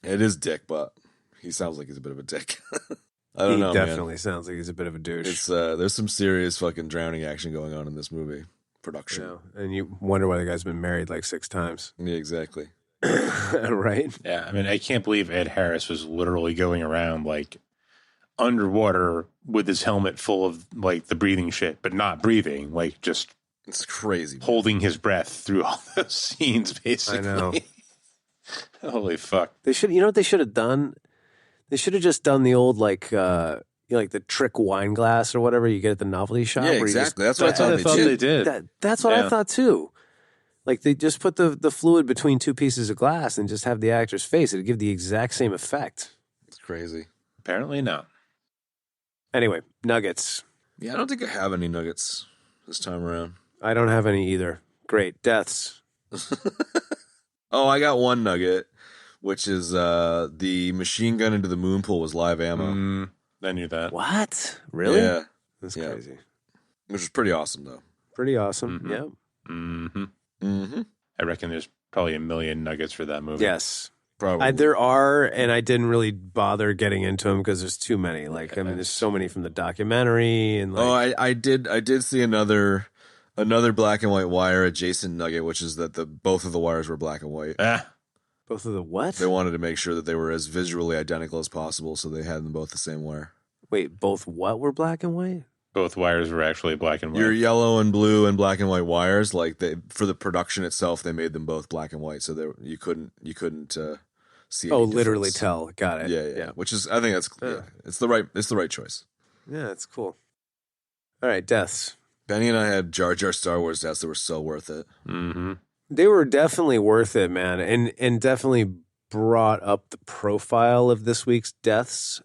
It is dick, but he sounds like he's a bit of a dick. I don't know, He definitely sounds like he's a bit of a douche. It's there's some serious fucking drowning action going on in this movie production. Yeah. And you wonder why the guy's been married like 6 times. Yeah, exactly. Right? Yeah, I mean, I can't believe Ed Harris was literally going around like underwater with his helmet full of like the breathing shit, but not breathing, like just it's crazy, holding his breath through all those scenes, basically. I know. Holy fuck! They should. You know what they should have done? They should have just done the old like like the trick wine glass or whatever you get at the novelty shop. Yeah, where exactly. Just, that's what I thought they did. That's what I thought too. Like they just put the fluid between 2 pieces of glass and just have the actor's face. It'd give the exact same effect. It's crazy. Apparently not. Anyway, nuggets. Yeah, I don't think I have any nuggets this time around. I don't have any either. Great. Deaths. Oh, I got one nugget, which is the machine gun into the moon pool was live ammo. I knew that. What? Really? Yeah. That's Yeah. crazy. Which is pretty awesome, though. Pretty awesome. Mhm. Yeah. Mm-hmm. Mm-hmm. I reckon there's probably a million nuggets for that movie. Yes. Probably. There are, and I didn't really bother getting into them because there's too many. Like, I mean, there's so many from the documentary, and like, I did see another black and white wire adjacent nugget, which is that both of the wires were black and white. both of the what? They wanted to make sure that they were as visually identical as possible, so they had them both the same wire. Wait, both what were black and white? Both wires were actually black and white. Your yellow and blue and black and white wires, like for the production itself, they made them both black and white, so you couldn't see. Oh, any literally difference. tell. Got it. Yeah. Which is, I think that's it's the right choice. Yeah, it's cool. All right, deaths. Benny and I had Jar Jar Star Wars deaths that were so worth it. Mm-hmm. They were definitely worth it, man, and definitely brought up the profile of this week's deaths.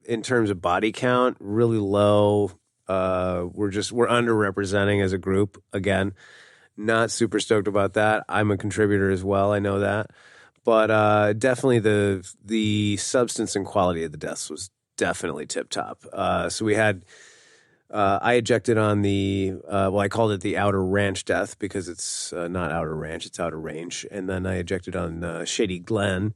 In terms of body count, really low. We're underrepresenting as a group again. Not super stoked about that. I'm a contributor as well. I know that, but definitely the substance and quality of the deaths was definitely tip top. So we had. I ejected on I called it the outer ranch death because it's not outer ranch, it's outer range. And then I ejected on Shady Glen.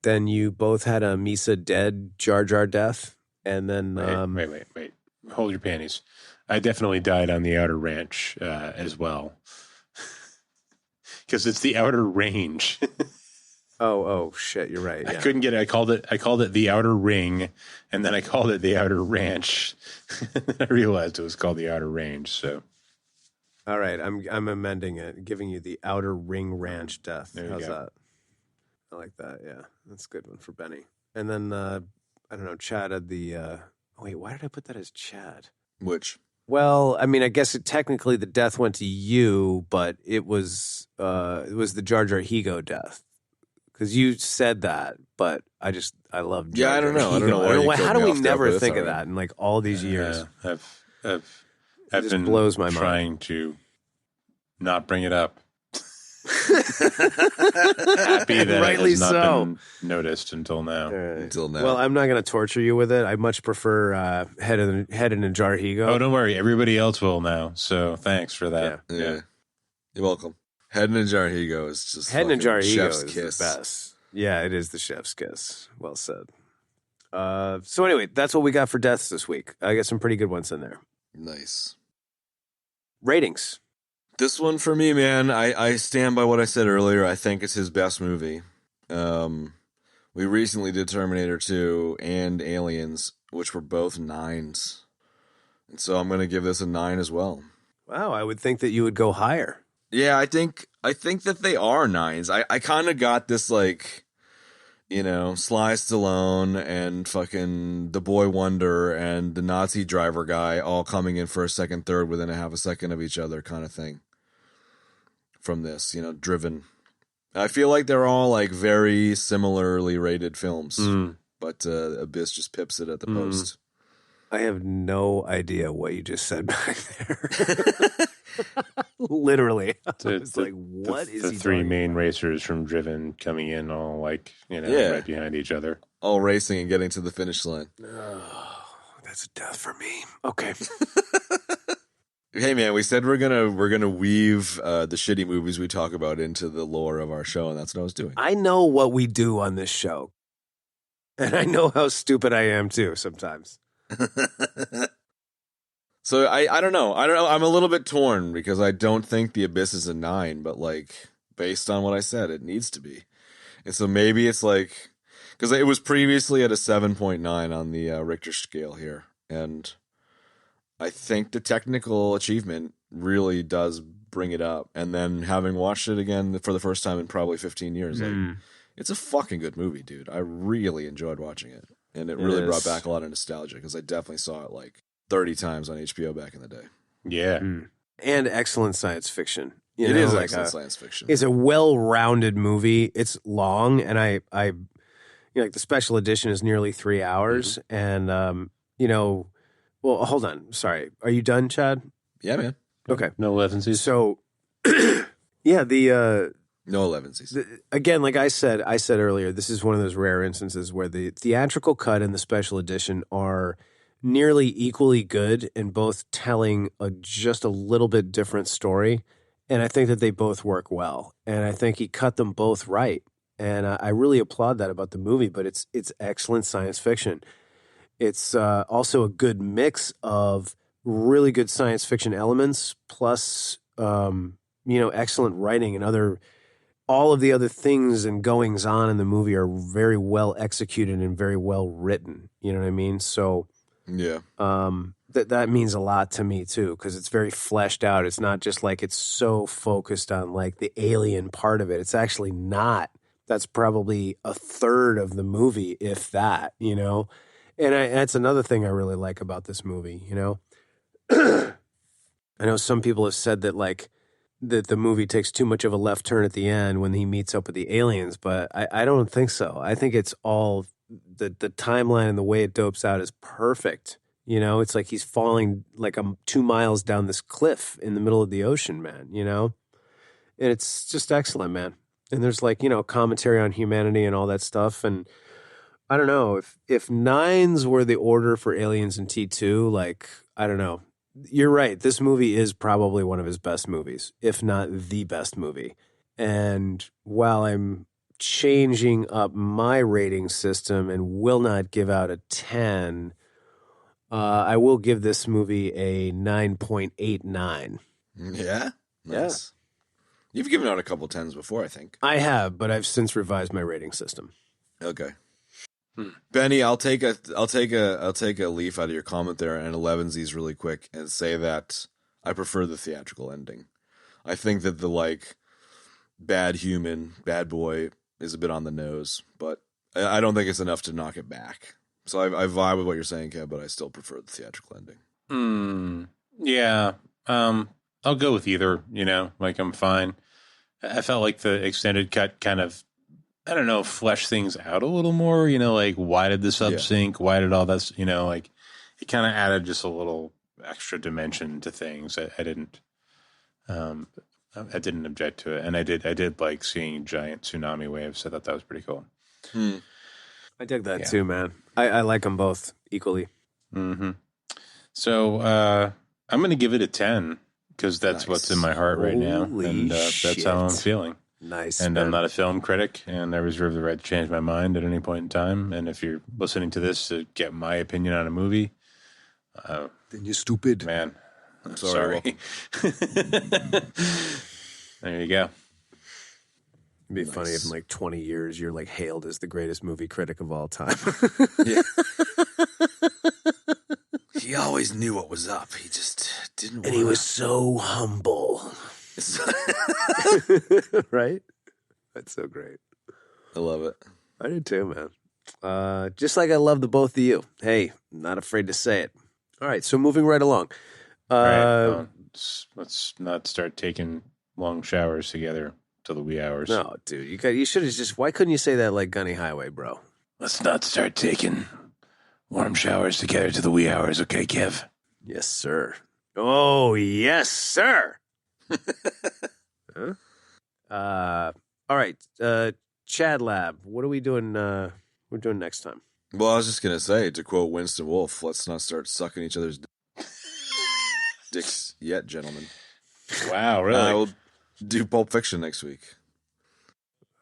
Then you both had a Misa dead Jar Jar death. And then... Wait. Hold your panties. I definitely died on the outer ranch as well. Because it's the outer range. Oh shit! You're right. Yeah. I couldn't get it. I called it the outer ring, and then I called it the outer ranch. I realized it was called the outer range. So, all right, I'm amending it, giving you the outer ring ranch death. How's that? I like that. Yeah, that's a good one for Benny. And then I don't know. Chad had the. Wait, why did I put that as Chad? Which? Well, I mean, I guess technically the death went to you, but it was the Jar Jar Higo death. Because you said that, but I love. Yeah, I don't know. I don't know. How do we never think of that in like all these years? I've just been blows my mind. Trying to not bring it up. Happy that Rightly it has not so. been noticed until now. Right. Until now. Well, I'm not going to torture you with it. I much prefer head in a jar Higo. Oh, don't worry. Everybody else will now. So thanks for that. Yeah. You're welcome. Head in a jar Higo is just Head in a jar Higo chef's is kiss. the best. Yeah, it is the chef's kiss. Well said. So anyway, that's what we got for deaths this week. I got some pretty good ones in there. Nice. Ratings. This one for me, man, I stand by what I said earlier. I think it's his best movie. We recently did Terminator 2 and Aliens, which were both 9s. And so I'm going to give this a 9 as well. Wow, I would think that you would go higher. Yeah, I think that they are 9s. I kind of got this, like, Sly Stallone and fucking the Boy Wonder and the Nazi driver guy all coming in for a second, third within a half a second of each other kind of thing from this, driven. I feel like they're all like very similarly rated films, but Abyss just pips it at the post. I have no idea what you just said back there. Literally. I was like, what is the he three talking main about? racers from Driven coming in all like, right behind each other. All racing and getting to the finish line. Oh, that's a death for me. Okay. Hey man, we said we're gonna weave the shitty movies we talk about into the lore of our show, and that's what I was doing. I know what we do on this show. And I know how stupid I am too sometimes. So I don't know. I'm a little bit torn because I don't think The Abyss is a 9, but like based on what I said, it needs to be. And so maybe it's like, because it was previously at a 7.9 on the Richter scale here, and I think the technical achievement really does bring it up. And then having watched it again for the first time in probably 15 years, like it's a fucking good movie, dude. I really enjoyed watching it, and it really brought back a lot of nostalgia because I definitely saw it like 30 times on HBO back in the day. Yeah. And excellent science fiction. It is excellent science fiction. It's a well-rounded movie. It's long, and I like the special edition is nearly 3 hours. And well, hold on. Sorry, are you done, Chad? Yeah, man. Okay. No latencies. So, yeah, the No 11s. Again, like I said earlier, this is one of those rare instances where the theatrical cut and the special edition are nearly equally good and both telling just a little bit different story. And I think that they both work well. And I think he cut them both right. And I really applaud that about the movie, but it's excellent science fiction. It's also a good mix of really good science fiction elements plus, excellent writing and all of the other things and goings on in the movie are very well executed and very well written. You know what I mean? So yeah, that means a lot to me too, because it's very fleshed out. It's not just like it's so focused on like the alien part of it. It's actually not. That's probably a third of the movie, if that, And that's another thing I really like about this movie, I know some people have said that that the movie takes too much of a left turn at the end when he meets up with the aliens, but I don't think so. I think it's all the timeline and the way it dopes out is perfect. It's like he's falling like 2 miles down this cliff in the middle of the ocean, man, And it's just excellent, man. And there's commentary on humanity and all that stuff. And I don't know if 9s were the order for Aliens in T2, I don't know. You're right. This movie is probably one of his best movies, if not the best movie. And while I'm changing up my rating system and will not give out a 10, I will give this movie a 9.89. Yeah? Nice. Yeah. You've given out a couple 10s before, I think. I have, but I've since revised my rating system. Okay. Benny, I'll take a leaf out of your comment there and 11sies really quick and say that I prefer the theatrical ending. I think that the bad human, bad boy is a bit on the nose, but I don't think it's enough to knock it back. So I vibe with what you're saying, Kev, but I still prefer the theatrical ending. Yeah. I'll go with either, I'm fine. I felt like the extended cut kind of, I don't know, flesh things out a little more, why did the sub sink? Why did all that, it kind of added just a little extra dimension to things. I didn't object to it. And I did like seeing giant tsunami waves. I thought that was pretty cool. I dig that too, man. I like them both equally. Mm-hmm. So I'm going to give it a 10 because that's what's in my heart right now. And that's how I'm feeling. Nice. And man. I'm not a film critic, and I reserve the right to change my mind at any point in time. And if you're listening to this to get my opinion on a movie, then you're stupid. Man, I'm sorry. There you go. It'd be funny if in 20 years you're hailed as the greatest movie critic of all time. Yeah. He always knew what was up. He just didn't want to. And he was so humble. Right? That's so great. I love it. I do too, man. Just like I love the both of you. Hey, not afraid to say it. All right, so moving right along. Let's not start taking long showers together till the wee hours. No, dude, you should have just. Why couldn't you say that like Gunny Highway, bro? Let's not start taking warm showers together to the wee hours, okay, Kev? Yes, sir. Oh, yes, sir. Huh? All right, Chad Lab. What are we doing? We're doing next time. Well, I was just gonna say, to quote Winston Wolfe, let's not start sucking each other's dicks yet, gentlemen. Wow, really? We'll do Pulp Fiction next week.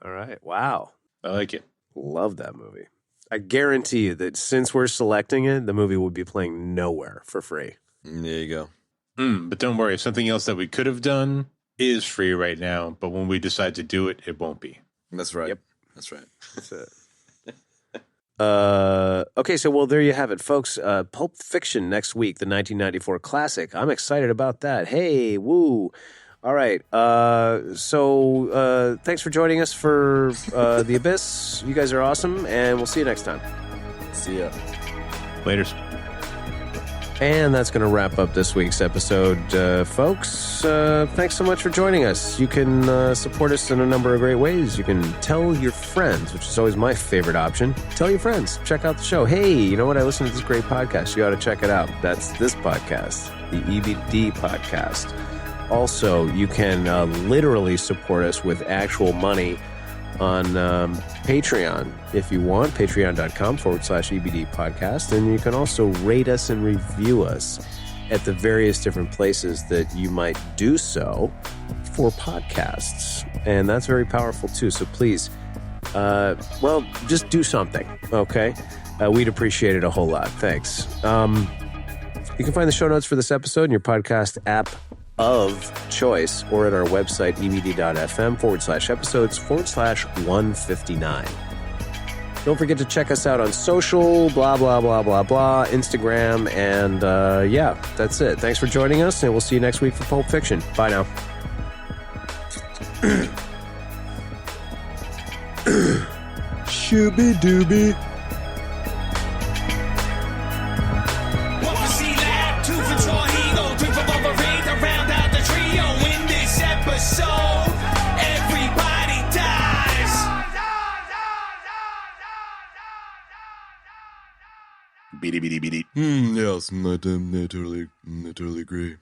All right. Wow. I like it. Love that movie. I guarantee you that since we're selecting it, the movie would be playing nowhere for free. There you go. But don't worry, something else that we could have done is free right now, but when we decide to do it, it won't be. That's right. Yep. That's right. That's it. Okay, so well, there you have it, folks. Pulp Fiction next week, the 1994 classic. I'm excited about that. Hey, woo. All right. So thanks for joining us for The Abyss. You guys are awesome, and we'll see you next time. See ya. Laters. And that's going to wrap up this week's episode, folks. Thanks so much for joining us. You can support us in a number of great ways. You can tell your friends, which is always my favorite option. Tell your friends. Check out the show. Hey, you know what? I listened to this great podcast. You ought to check it out. That's this podcast, the EBD podcast. also, you can literally support us with actual money on Patreon if you want, patreon.com/EBD podcast. And you can also rate us and review us at the various different places that you might do so for podcasts. And that's very powerful too. So please, just do something, okay? We'd appreciate it a whole lot. Thanks. You can find the show notes for this episode in your podcast app of choice or at our website, ebd.fm/episodes/159. Don't forget to check us out on social, blah, blah, blah, blah, blah, Instagram, and that's it. Thanks for joining us, and we'll see you next week for Pulp Fiction. Bye now. Shooby dooby. Beady, beady, beady. Yes, naturally agree.